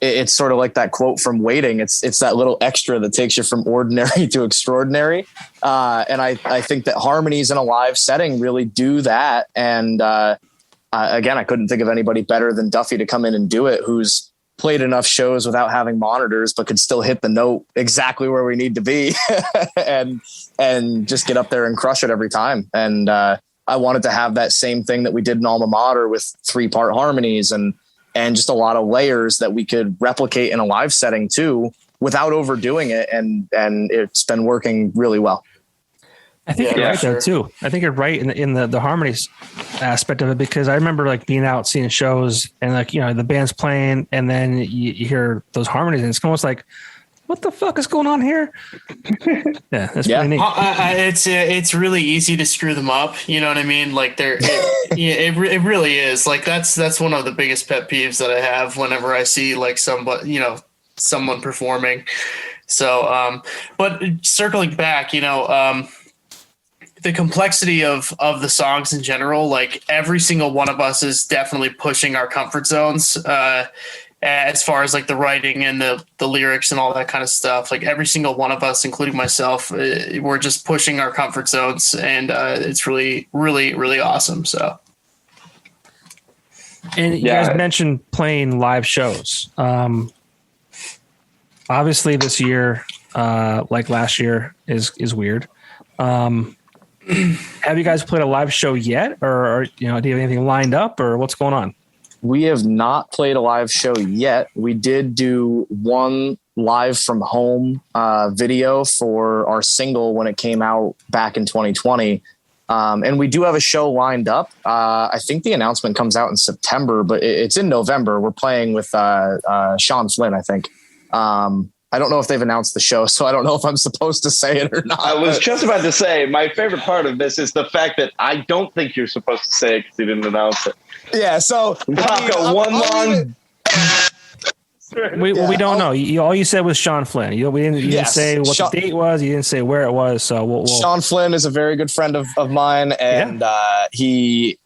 It's sort of like that quote from Waiting. It's that little extra that takes you from ordinary to extraordinary. And I think that harmonies in a live setting really do that. And again, I couldn't think of anybody better than Duffy to come in and do it, who's played enough shows without having monitors, but could still hit the note exactly where we need to be and just get up there and crush it every time. And I wanted to have that same thing that we did in Alma Mater with 3-part harmonies and just a lot of layers that we could replicate in a live setting too, without overdoing it. And it's been working really well. I think you're right though too. I think you're right in the harmonies aspect of it, because I remember like being out seeing shows and like, the band's playing and then you hear those harmonies and it's almost like, what the fuck is going on here? Yeah, that's pretty neat. It's really easy to screw them up. You know what I mean? Like it really is. Like that's one of the biggest pet peeves that I have whenever I see like somebody, someone performing. So, but circling back, the complexity of the songs in general, like every single one of us is definitely pushing our comfort zones, as far as like the writing and the lyrics and all that kind of stuff. Like every single one of us, including myself, we're just pushing our comfort zones, and it's really, really, really awesome. So. And you guys mentioned playing live shows. Obviously this year, like last year is weird. Have you guys played a live show yet, or do you have anything lined up, or what's going on? We have not played a live show yet. We did do one live from home video for our single when it came out back in 2020. And we do have a show lined up. I think the announcement comes out in September, but it's in November. We're playing with Sean Flynn, I think. I don't know if they've announced the show, so I don't know if I'm supposed to say it or not. I was just about to say, my favorite part of this is the fact that I don't think you're supposed to say it because you didn't announce it. Yeah, so Popko, we don't know. All you said was Sean Flynn. You didn't say what the date was. You didn't say where it was. So Sean Flynn is a very good friend of mine, and he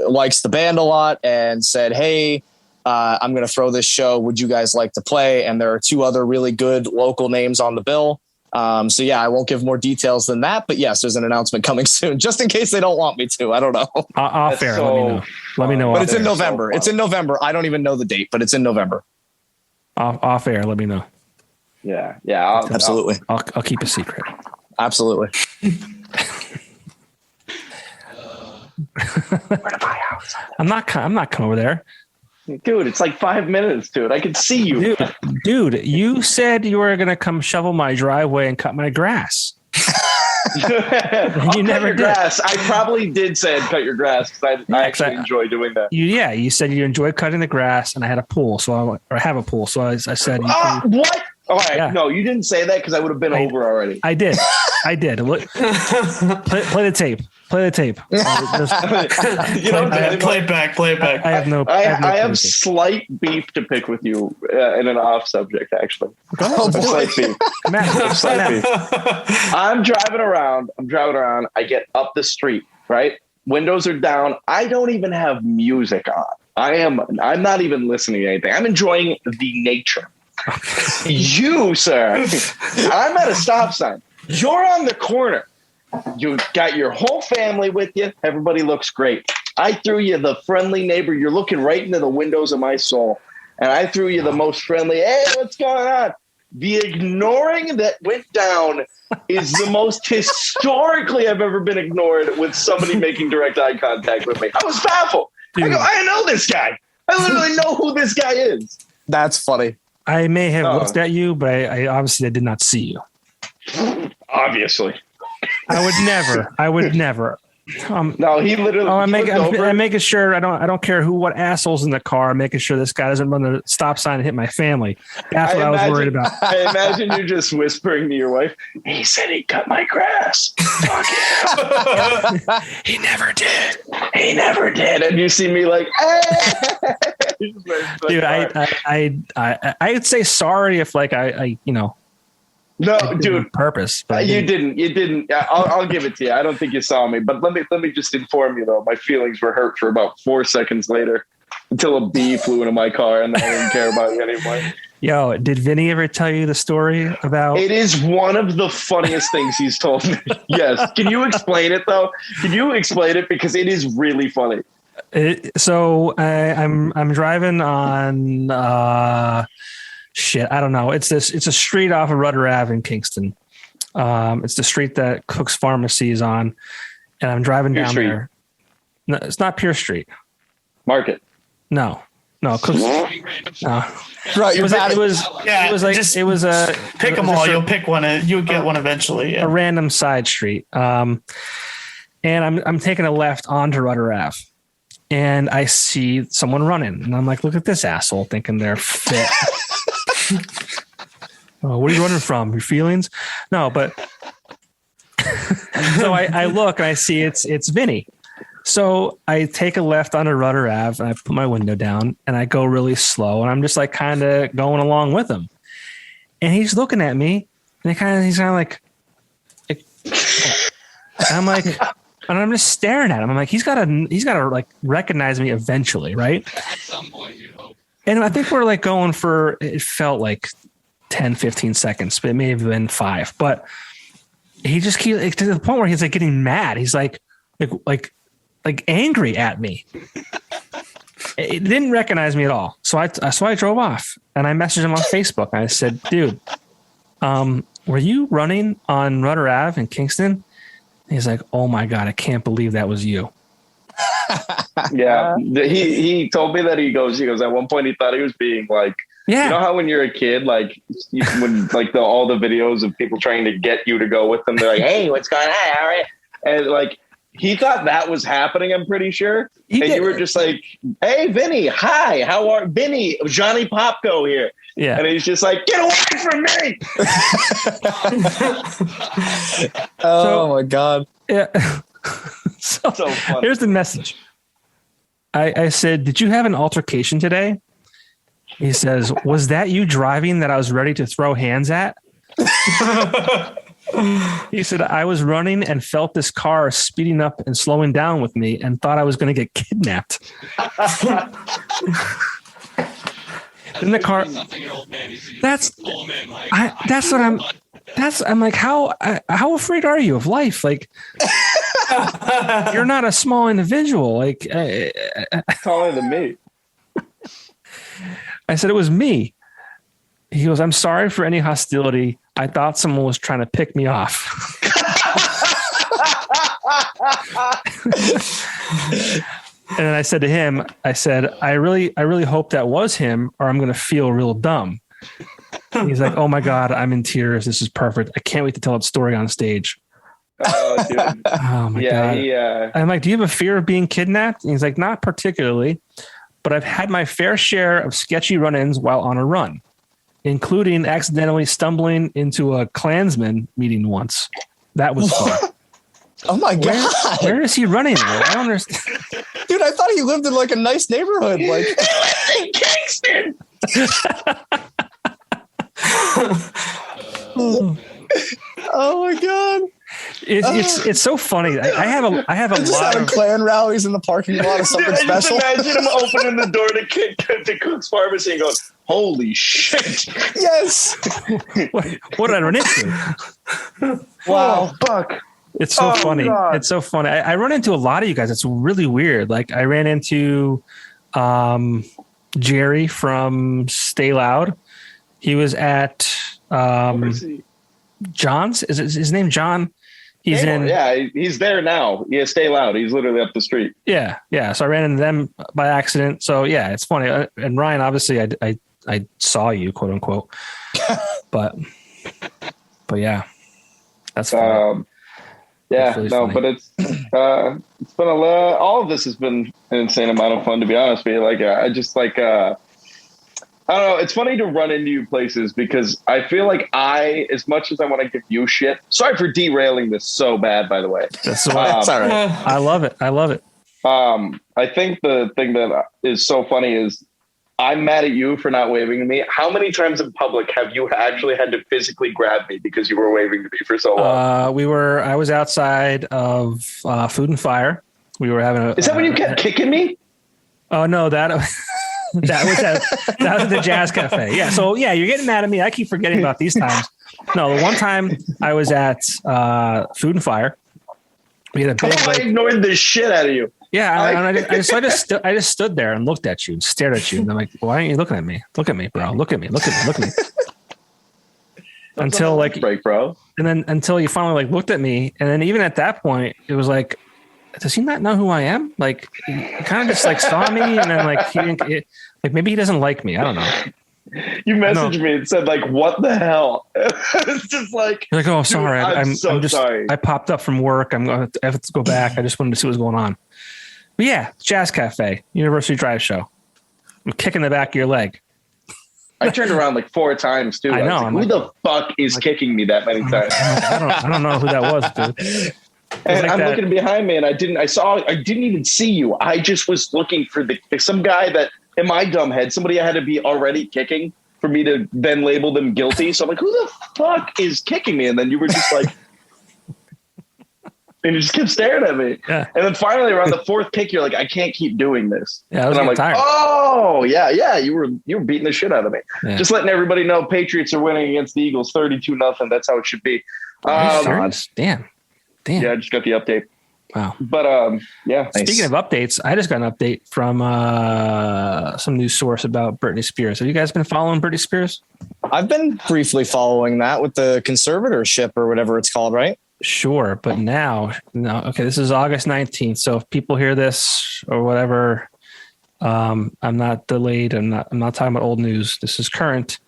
likes the band a lot and said, hey, I'm going to throw this show. Would you guys like to play? And there are 2 other really good local names on the bill. So I won't give more details than that, but yes, there's an announcement coming soon, just in case they don't want me to. I don't know. Off air. Let me know. But it's in November. It's in November. I don't even know the date, but it's in November. Off air. Let me know. Yeah. Absolutely. I'll keep a secret. Absolutely. I'm not coming over there. Dude, it's like 5 minutes to it. I can see you. Dude, you said you were going to come shovel my driveway and cut my grass. You never did. Grass. I probably did say I'd cut your grass because I actually enjoy doing that. You said you enjoy cutting the grass, and I had a pool, so I have a pool. So I said, what? All right. Yeah. No, you didn't say that because I would have been over already. I did. Look, play the tape. Play the tape. Play it back. I have slight beef to pick with you in an off subject, actually. Slight beef. I'm driving around. I get up the street, right? Windows are down. I don't even have music on. I'm not even listening to anything. I'm enjoying the nature. You, sir, I'm at a stop sign. You're on the corner. You got your whole family with you. Everybody looks great. I threw you the friendly neighbor. You're looking right into the windows of my soul. And I threw you the most friendly, hey, what's going on? The ignoring that went down is the most historically I've ever been ignored with somebody making direct eye contact with me. I was baffled. Dude. I know this guy. I literally know who this guy is. That's funny. I may have looked at you, but I obviously did not see you. Obviously. I would never. No, he literally. I'm making sure I don't care what asshole's in the car. I'm making sure this guy doesn't run the stop sign and hit my family. That's what I was worried about. I imagine you're just whispering to your wife. He said he cut my grass. Fuck yeah. He never did. And you see me like, hey. Dude, I'd say sorry if I No, dude. Purpose. But you didn't. I'll give it to you. I don't think you saw me, but let me just inform you though. My feelings were hurt for about 4 seconds later, until a bee flew into my car and I didn't care about you anymore. Yo, did Vinny ever tell you the story about? It is one of the funniest things he's told me. Yes. Can you explain it though? Can you explain it because it is really funny. I'm driving on. Shit, I don't know. It's a street off of Rudder Ave in Kingston. It's the street that Cook's Pharmacy is on, and I'm driving down there. No, it's not Pierce Street. Market. No. Cooks. No. Right. It was like just it was a pick them all. You'll pick one. You'll get one eventually. Yeah. A random side street. And I'm taking a left onto Rudder Ave, and I see someone running, and I'm like, look at this asshole, thinking they're fit. Oh, what are you running from? Your feelings? No, but so I look and I see it's Vinny. So I take a left onto Rudder Ave and I put my window down and I go really slow and I'm just like kind of going along with him. And he's looking at me and he's kind of like, I'm like, and I'm just staring at him. I'm like, he's got to like recognize me eventually. Right. At some point, you hope. And I think we're like going for, it felt like 10, 15 seconds, but it may have been 5, but he just keeps like, to the point where he's like getting mad. He's like angry at me. It didn't recognize me at all. So I drove off and I messaged him on Facebook. And I said, dude, were you running on Rudder Ave in Kingston? And he's like, oh my God, I can't believe that was you. Yeah. He told me that he goes, at one point he thought he was being like, yeah. You know how when you're a kid, like when like all the videos of people trying to get you to go with them, they're like, hey, what's going on? All right. And like, he thought that was happening, I'm pretty sure. You were just like, hey, Vinny, hi, how are Vinny? Johnny Popko here. Yeah. And he's just like, get away from me. My God. Yeah. so here's the message. I said, did you have an altercation today? He says, was that you driving that I was ready to throw hands at? He said, I was running and felt this car speeding up and slowing down with me and thought I was going to get kidnapped. In the car. I'm like, how afraid are you of life? Like, you're not a small individual. Like, taller than me. I said, it was me. He goes, I'm sorry for any hostility. I thought someone was trying to pick me off. And then I said to him, I really hope that was him or I'm going to feel real dumb. He's like, oh my God, I'm in tears. This is perfect. I can't wait to tell that story on stage. Oh, dude. Oh my God. Yeah. I'm like, do you have a fear of being kidnapped? And he's like, not particularly, but I've had my fair share of sketchy run-ins while on a run, including accidentally stumbling into a Klansman meeting once. That was fun. Oh my God. Where is he running? I don't understand. Dude, I thought he lived in like a nice neighborhood. Like he lives in Kingston. Oh my God. It's so funny. I have a lot of Klan rallies in the parking lot of something special. I just imagine him opening the door to Cook's Pharmacy and goes, holy shit. Yes. What did I run into? Wow. Fuck. It's so funny. God. It's so funny. I run into a lot of you guys. It's really weird. Like I ran into Jerry from Stay Loud. He was at John's. Is his name John? He's in. Yeah, he's there now. Yeah, Stay Loud. He's literally up the street. Yeah. So I ran into them by accident. So yeah, it's funny. And Ryan, obviously, I saw you, quote unquote. but yeah, that's funny. Yeah, really funny. But it's been all of this has been an insane amount of fun, to be honest with you. Like, I just like, I don't know. It's funny to run into you places because I feel like as much as I want to give you shit, sorry for derailing this so bad, by the way. That's all right. I love it. I think the thing that is so funny is I'm mad at you for not waving to me. How many times in public have you actually had to physically grab me because you were waving to me for so long? I was outside of Food and Fire. We were having Is that when you kept kicking me? Oh no, that was the Jazz Cafe. Yeah. So yeah, you're getting mad at me. I keep forgetting about these times. No, the one time I was at Food and Fire. We had a big. I ignored the shit out of you. Yeah, I just stood there and looked at you and stared at you. And I'm like, why aren't you looking at me? Look at me, bro. Look at me. Until like break, bro. And then until you finally like looked at me, and then even at that point, it was like does he not know who I am? Like, he kind of just like saw me, and then like like maybe he doesn't like me. I don't know. You messaged me and said like, "What the hell?" It's just like, you're like, "Oh, sorry, I'm so sorry. I popped up from work. I have to go back. I just wanted to see what's going on." But yeah, Jazz Cafe, University Drive Show. I'm kicking the back of your leg. I turned around like 4 times too. I know. Like, who the fuck is kicking me that many times? I don't know who that was, dude. And I'm looking behind me, and I didn't even see you. I just was looking for some guy that, in my dumb head, somebody I had to be already kicking for me to then label them guilty. So I'm like, who the fuck is kicking me? And then you were just like, and you just kept staring at me. Yeah. And then finally around the 4th kick, you're like, I can't keep doing this. Yeah, I was and I'm like, tired. oh yeah. You were beating the shit out of me. Yeah. Just letting everybody know Patriots are winning against the Eagles 32-0. That's how it should be. Damn. Yeah, I just got the update. Wow. But yeah. Speaking of updates, I just got an update from some news source about Britney Spears. Have you guys been following Britney Spears? I've been briefly following that with the conservatorship or whatever it's called, right? Sure, but no. Okay, this is August 19th. So if people hear this or whatever, I'm not delayed. I'm not talking about old news. This is current.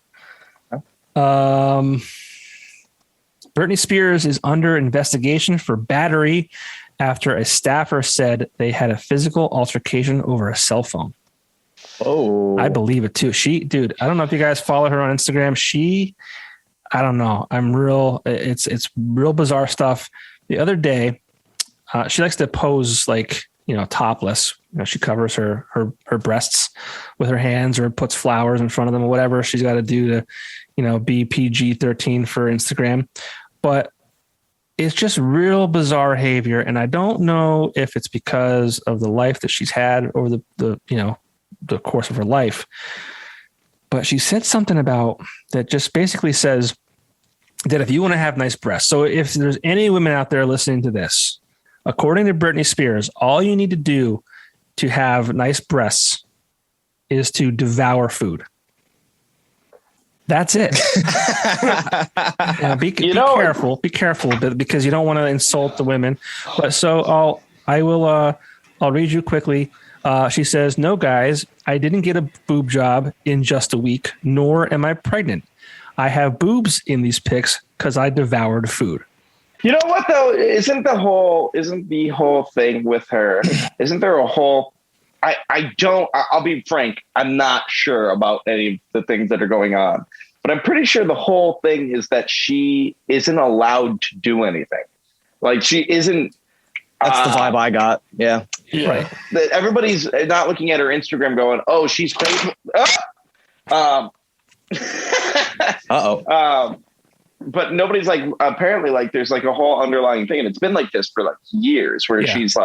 Britney Spears is under investigation for battery after a staffer said they had a physical altercation over a cell phone. Oh, I believe it too. Dude, I don't know if you guys follow her on Instagram. I don't know. It's real bizarre stuff. The other day, she likes to pose like, topless. She covers her breasts with her hands or puts flowers in front of them or whatever she's got to do to, be PG-13 for Instagram. But it's just real bizarre behavior. And I don't know if it's because of the life that she's had over the course of her life. But she said something about that just basically says that if you want to have nice breasts. So if there's any women out there listening to this, according to Britney Spears, all you need to do to have nice breasts is to devour food. That's it. Be careful. Be careful because you don't want to insult the women. But so I'll read you quickly. She says, "No, guys, I didn't get a boob job in just a week, nor am I pregnant. I have boobs in these pics because I devoured food." You know what though? Isn't the whole thing with her? Isn't there a whole? I'll be frank. I'm not sure about any of the things that are going on, but I'm pretty sure the whole thing is that she isn't allowed to do anything. Like she isn't. That's the vibe I got. Yeah. Right. That everybody's not looking at her Instagram going, "Oh, she's crazy." But nobody's like, apparently like there's like a whole underlying thing. And it's been like this for like years where she's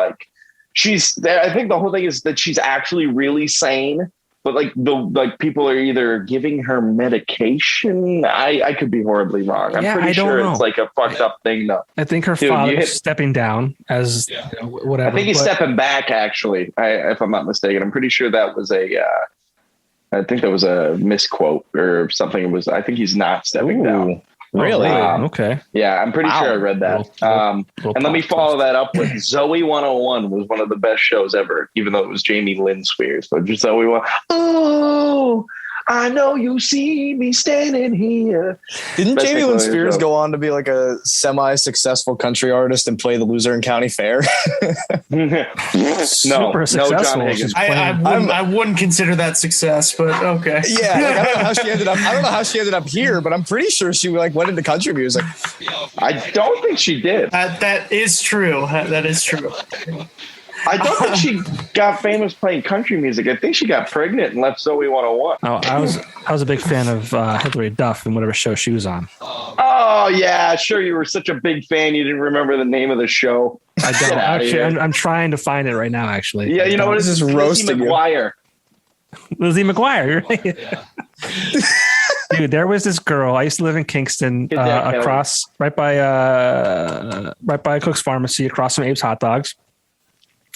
there. I think the whole thing is that she's actually really sane, but like people are either giving her medication. I could be horribly wrong. I'm pretty sure it's like a fucked up thing though. I think her father's stepping down as whatever. I think he's stepping back actually, if I'm not mistaken. I'm pretty sure that was I think that was a misquote or something. I think he's not stepping down. Really? Okay. Yeah, I'm pretty sure I read that. And let me follow that up with Zoe 101 was one of the best shows ever, even though it was Jamie Lynn Spears. But just Zoe 101. Oh, I know you see me standing here. Didn't Jamie Lynn Spears go on to be like a semi-successful country artist and play the Luzerne County Fair? Super successful. No, John Higgins. I wouldn't consider that success, but okay. Yeah, like, I don't know how she ended up. I don't know how she ended up here, but I'm pretty sure she went into country music. I don't think she did. That is true. That is true. I don't think she got famous playing country music. I think she got pregnant and left Zoe 101. Oh, I was a big fan of Hilary Duff and whatever show she was on. Oh yeah, sure. You were such a big fan, you didn't remember the name of the show. I don't actually. I'm trying to find it right now. Actually, yeah. You know what? This is roasting McGuire. Lizzie McGuire. Right? Dude, there was this girl. I used to live in Kingston, right by Cook's Pharmacy, across from Abe's Hot Dogs.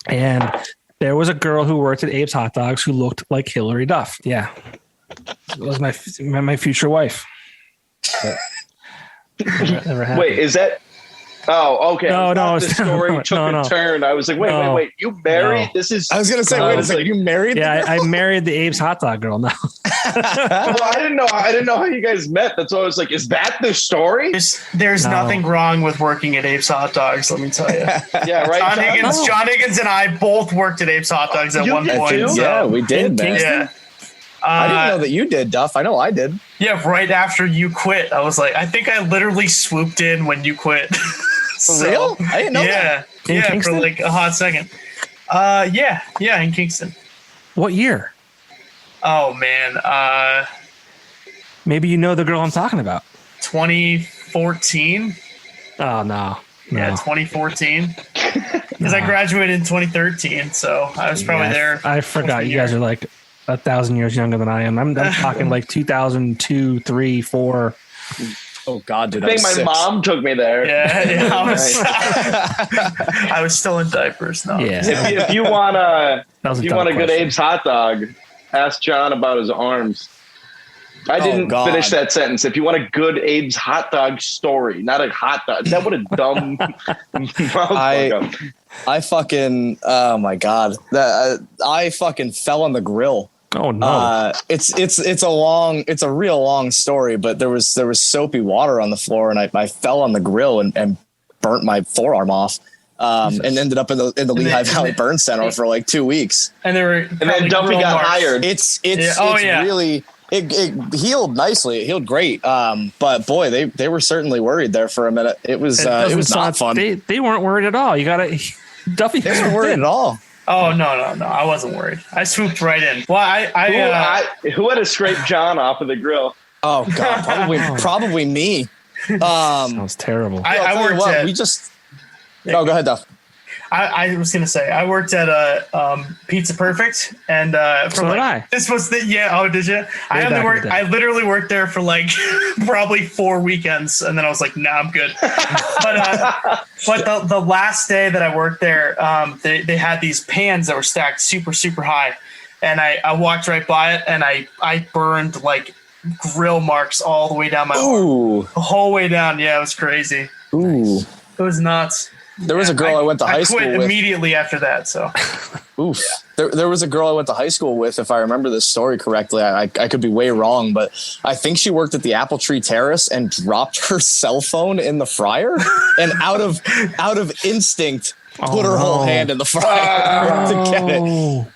And there was a girl who worked at Abe's Hot Dogs who looked like Hilary Duff. Yeah. It was my future wife. Never happened. Wait, is that Oh, okay. No, The story took a turn. I was like, wait. You married? No. This is. I was gonna say, wait a second. You married? Yeah, I married the Abe's hot dog girl now. Well, I didn't know how you guys met. That's why I was like, is that the story? There's nothing wrong with working at Abe's Hot Dogs, let me tell you. Yeah, right. John Higgins and I both worked at Abe's Hot Dogs at one point. Too? So. Yeah, we did, man. Yeah. I didn't know that you did, Duff. I know I did. Yeah, right after you quit. I was like, I think I literally swooped in when you quit. For real? I didn't know that. In for Kingston? like a hot second. Yeah, in Kingston. What year? Oh man, Maybe you know the girl I'm talking about. 2014. Oh no. Yeah, 2014. Because I graduated in 2013, so I was probably there. I forgot you guys are like 1,000 years younger than I am. I'm talking like 2002, 3, 4. Oh God, dude! I think my mom took me there. Yeah, I was still in diapers. No. Yeah. If you want a good question. Abe's hot dog, ask John about his arms. I didn't finish that sentence. If you want a good Abe's hot dog story, not a hot dog. That would have dumb. I fucking oh my God! I fucking fell on the grill. Oh no! It's a real long story, but there was soapy water on the floor, and I fell on the grill and burnt my forearm off, and ended up in the Lehigh Valley Burn Center for like 2 weeks. And then Duffy got hired. Really. It healed nicely. It healed great. But boy, they were certainly worried there for a minute. It was not fun. They weren't worried at all. You gotta Duffy. They weren't worried at all. Oh no! I wasn't worried. I swooped right in. Well, who had to scrape John off of the grill? Oh God, probably me. Sounds terrible. I worked at. No, go ahead, Duff. I was gonna say I worked at a Pizza Perfect, and this was the Oh, did you? I literally worked there for like probably 4 weekends, and then I was like, nah, I'm good. But the last day that I worked there, they had these pans that were stacked super super high, and I walked right by it, and I burned like grill marks all the way down my arm, the whole way down. Yeah, it was crazy. Ooh, it was nuts. There was a girl I went to high school with. I quit immediately after that. So, oof. Yeah. There was a girl I went to high school with, if I remember this story correctly. I could be way wrong, but I think she worked at the Apple Tree Terrace and dropped her cell phone in the fryer, and out of instinct, put her whole hand in the fryer to get it.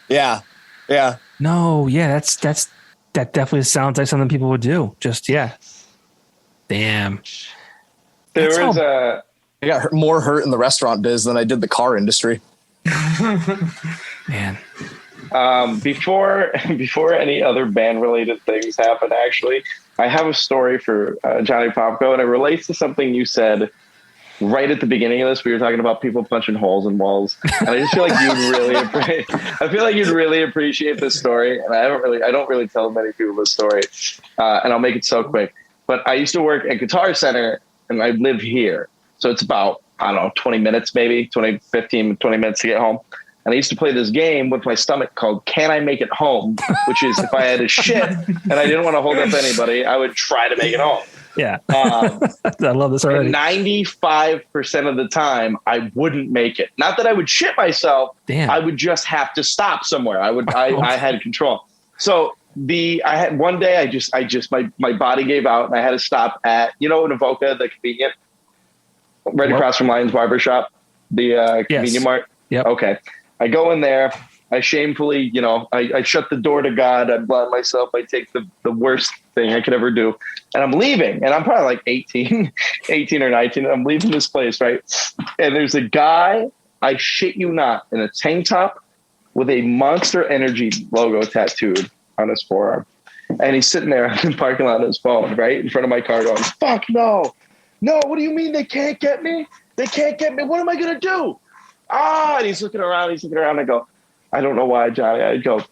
Yeah. No, yeah, that definitely sounds like something people would do. Just damn. I got more hurt in the restaurant biz than I did the car industry. Man. Before any other band related things happen, actually, I have a story for Johnny Popko, and it relates to something you said right at the beginning of this. We were talking about people punching holes in walls, and I just feel like you'd really appreciate this story. And I don't really tell many people this story, and I'll make it so quick. But I used to work at Guitar Center, and I live here. So it's about, 20 minutes, maybe 20 minutes to get home. And I used to play this game with my stomach called Can I Make It Home? Which is if I had a shit and I didn't want to hold up anybody, I would try to make it home. Yeah. I love this already. 95% of the time, I wouldn't make it. Not that I would shit myself. Damn. I would just have to stop somewhere. I had control. So I had one day, my body gave out and I had to stop at, in Avoca, the convenient, right across from Lions Barbershop, the convenient mart. Yep. Okay. I go in there. I shamefully, I shut the door to God. I blind myself. I take the worst thing I could ever do. And I'm leaving. And I'm probably like 18 or 19. And I'm leaving this place, right? And there's a guy, I shit you not, in a tank top with a Monster Energy logo tattooed on his forearm. And he's sitting there in the parking lot on his phone, right? In front of my car going, fuck no. No, what do you mean they can't get me? They can't get me. What am I going to do? And he's looking around. I go, I don't know why, Johnny. I go,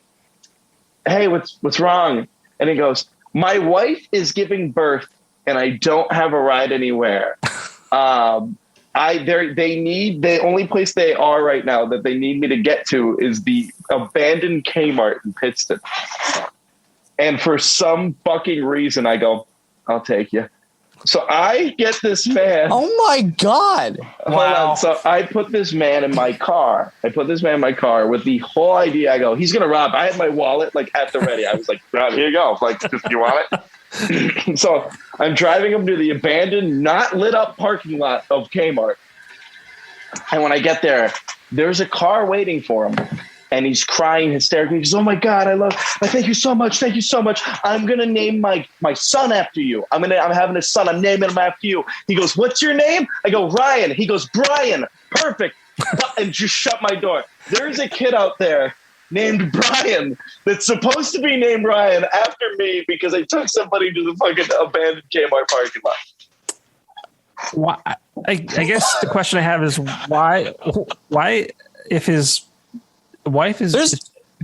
hey, what's wrong? And he goes, my wife is giving birth and I don't have a ride anywhere. The only place they are right now that they need me to get to is the abandoned Kmart in Pittston. And for some fucking reason, I go, I'll take you. So I get this man. Oh my God. Wow. So I put this man in my car. With the whole idea. I go, he's going to rob. I had my wallet like at the ready. I was like, Rob, here you go. Like, do you want it? So I'm driving him to the abandoned, not lit up parking lot of Kmart. And when I get there, there's a car waiting for him. And he's crying hysterically. He goes, oh my God, I thank you so much. Thank you so much. I'm going to name my son after you. I'm having a son. I'm naming him after you. He goes, what's your name? I go, Ryan. He goes, Brian. Perfect. And just shut my door. There's a kid out there named Brian that's supposed to be named Ryan after me because I took somebody to the fucking abandoned Kmart parking lot. Why? I guess the question I have is why if his wife is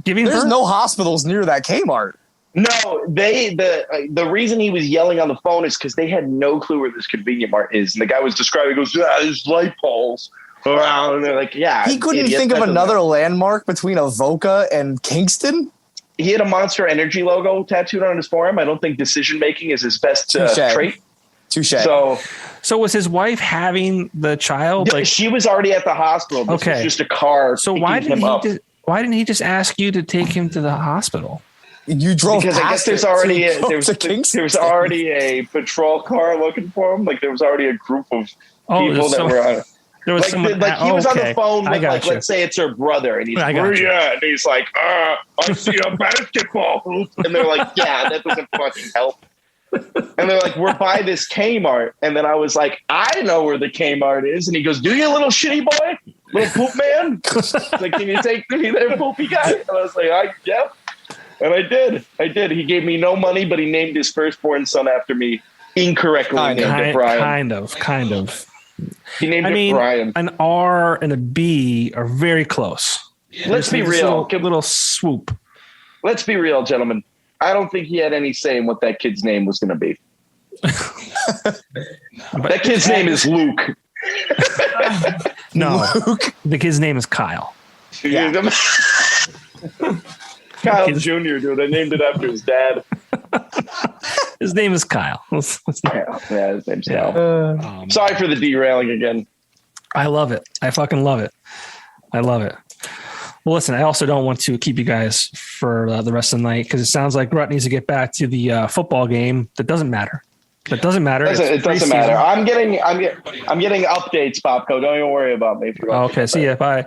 giving there's birth? no hospitals near that Kmart. No, the reason he was yelling on the phone is because they had no clue where this convenient mart is. And the guy was describing, he goes, there's light poles around. And they're like, yeah. He couldn't think of another landmark between Avoca and Kingston? He had a Monster Energy logo tattooed on his forearm. I don't think decision-making is his best trait. Touche. So was his wife having the child? Like, she was already at the hospital. This was just a car. So why didn't he just ask you to take him to the hospital? You drove because I guess there's already a patrol car looking for him. Like there was already a group of people that were on. There was someone, he was on the phone with, let's say it's her brother, and he's like, and he's like, I see a basketball hoop, and they're like, yeah, that doesn't fucking help. And they're like, we're by this Kmart, and then I was like, I know where the Kmart is, and he goes, do you, little shitty boy, little poop man? Like, can you take me there, poopy guy? And I was like, yep. And I did. He gave me no money, but he named his firstborn son after me incorrectly. Named it Brian. Kind of. He named it Brian. An R and a B are very close. Let's be real. Little swoop. Let's be real, gentlemen. I don't think he had any say in what that kid's name was going to be. That kid's name is Luke. No, Luke. The kid's name is Kyle. Yeah. Kyle Jr., dude. I named it after his dad. His name is Kyle. Yeah, his name's Kyle. Sorry for the derailing again. I love it. I fucking love it. I love it. Well, listen, I also don't want to keep you guys for the rest of the night because it sounds like Rut needs to get back to the football game. That doesn't matter. It doesn't matter. It doesn't matter. I'm getting updates, Popko. Don't even worry about me. Okay, see ya. Bye.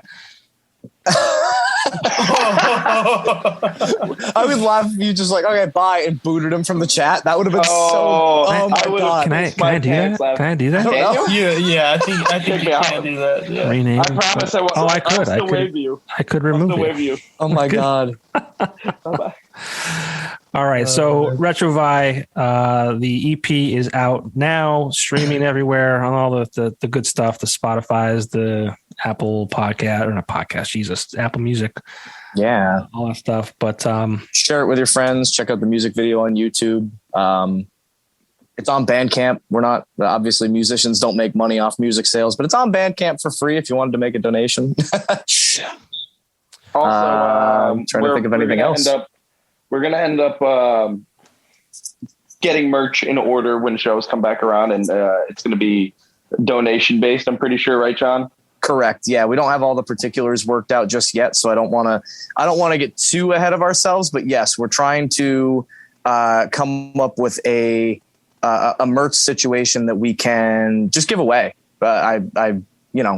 I would laugh if you just like, okay, bye, and booted him from the chat. That would have been oh my God. Can I do that? Can I do that? Yeah, I think you can do that. Yeah. Rename. I promise I will. Oh, I could. I could remove you. Oh my God. Bye-bye. All right. So Retrovai, the EP is out now, streaming everywhere on all the good stuff, the Spotify's, the Apple podcast, or not podcast, Jesus, Apple Music. Yeah. All that stuff. But share it with your friends. Check out the music video on YouTube. It's on Bandcamp. We're not, obviously musicians don't make money off music sales, but it's on Bandcamp for free if you wanted to make a donation. Also, I'm trying to think of anything else. We're going to end up getting merch in order when shows come back around, and it's going to be donation based, I'm pretty sure, right, John? Correct. Yeah, we don't have all the particulars worked out just yet, so I don't want to get too ahead of ourselves, but yes, we're trying to come up with a merch situation that we can just give away. I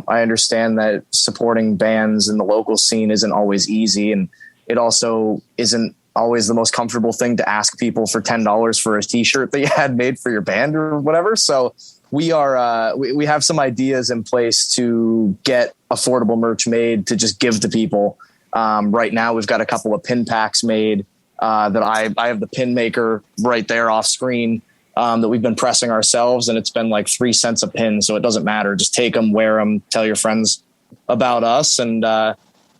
understand that supporting bands in the local scene isn't always easy, and it also isn't always the most comfortable thing to ask people for $10 for a t-shirt that you had made for your band or whatever. So we are, we have some ideas in place to get affordable merch made to just give to people. Right now we've got a couple of pin packs made that I have the pin maker right there off screen that we've been pressing ourselves, and it's been like 3 cents a pin. So it doesn't matter. Just take them, wear them, tell your friends about us. And,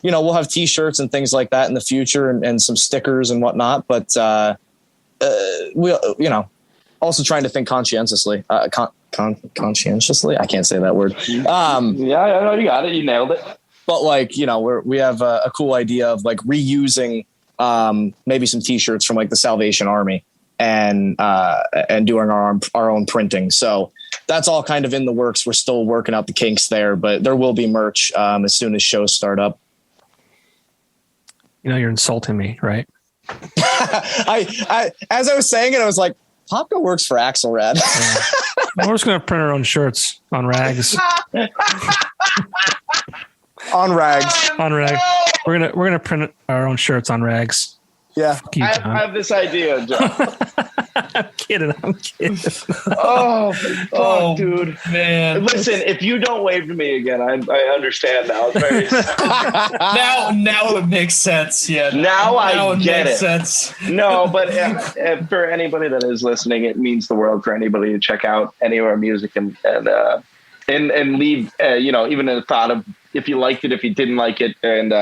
we'll have t-shirts and things like that in the future and some stickers and whatnot. But we, also trying to think conscientiously, conscientiously. I can't say that word. Yeah, I know you got it. You nailed it. But we have a cool idea of like reusing maybe some t-shirts from like the Salvation Army and doing our own printing. So that's all kind of in the works. We're still working out the kinks there, but there will be merch as soon as shows start up. You know, you're insulting me, right? I as I was saying it, I was like, Popko works for Axelrad. Yeah. We're just going to print our own shirts on rags. On rags. On rags. We're gonna print our own shirts on rags. Yeah. I have this idea, John. I'm kidding. Oh, dude, man. Listen, if you don't wave to me again, I understand now. It's very now it makes sense. Yeah. Now I get it. Sense. No, but for anybody that is listening, it means the world for anybody to check out any of our music and leave, even a thought of if you liked it, if you didn't like it, and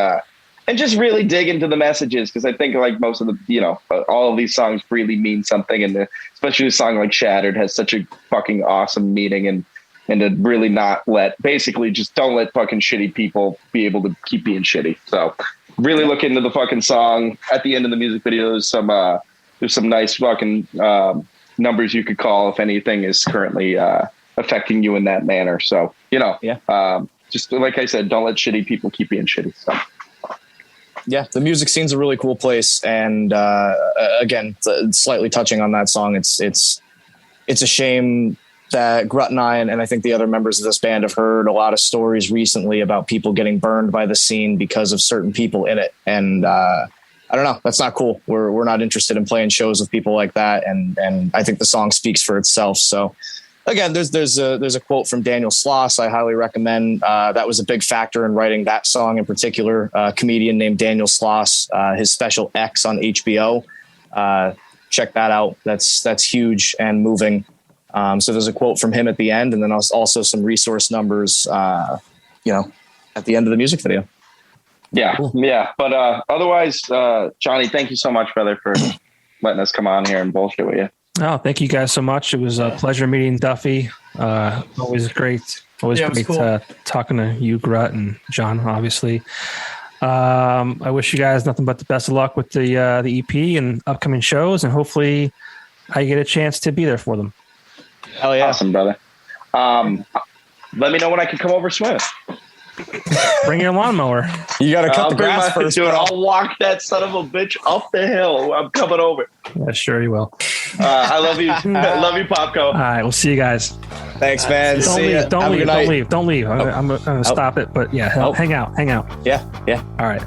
just really dig into the messages, because I think like most of the, all of these songs really mean something, and especially a song like Shattered has such a fucking awesome meaning, and to really not just don't let fucking shitty people be able to keep being shitty. So really look into the fucking song. At the end of the music video, there's some nice fucking numbers you could call if anything is currently affecting you in that manner. So, just like I said, don't let shitty people keep being shitty. So. Yeah, the music scene's a really cool place, and again, slightly touching on that song, it's a shame that Grutt and I think the other members of this band have heard a lot of stories recently about people getting burned by the scene because of certain people in it, and I don't know, that's not cool. We're not interested in playing shows with people like that, and I think the song speaks for itself. So. Again, there's a quote from Daniel Sloss I highly recommend. That was a big factor in writing that song in particular. A comedian named Daniel Sloss, his special X on HBO. Check that out. That's huge and moving. So there's a quote from him at the end, and then also some resource numbers, at the end of the music video. Yeah, cool. Yeah. But otherwise, Johnny, thank you so much, brother, for letting us come on here and bullshit with you. Oh, thank you guys so much. It was a pleasure meeting Duffy. Always great. Always great cool. Talking to you, Grutt, and John, obviously. I wish you guys nothing but the best of luck with the EP and upcoming shows, and hopefully I get a chance to be there for them. Hell yeah. Awesome, brother. Let me know when I can come over swimming. Bring your lawnmower. You got to cut the grass first. Dude, I'll walk that son of a bitch up the hill. I'm coming over. Yeah, sure you will. I love you. I love you, Popko. All right, we'll see you guys. Thanks, man. Don't leave. I'm going to stop it. But yeah, hang out. Yeah. All right.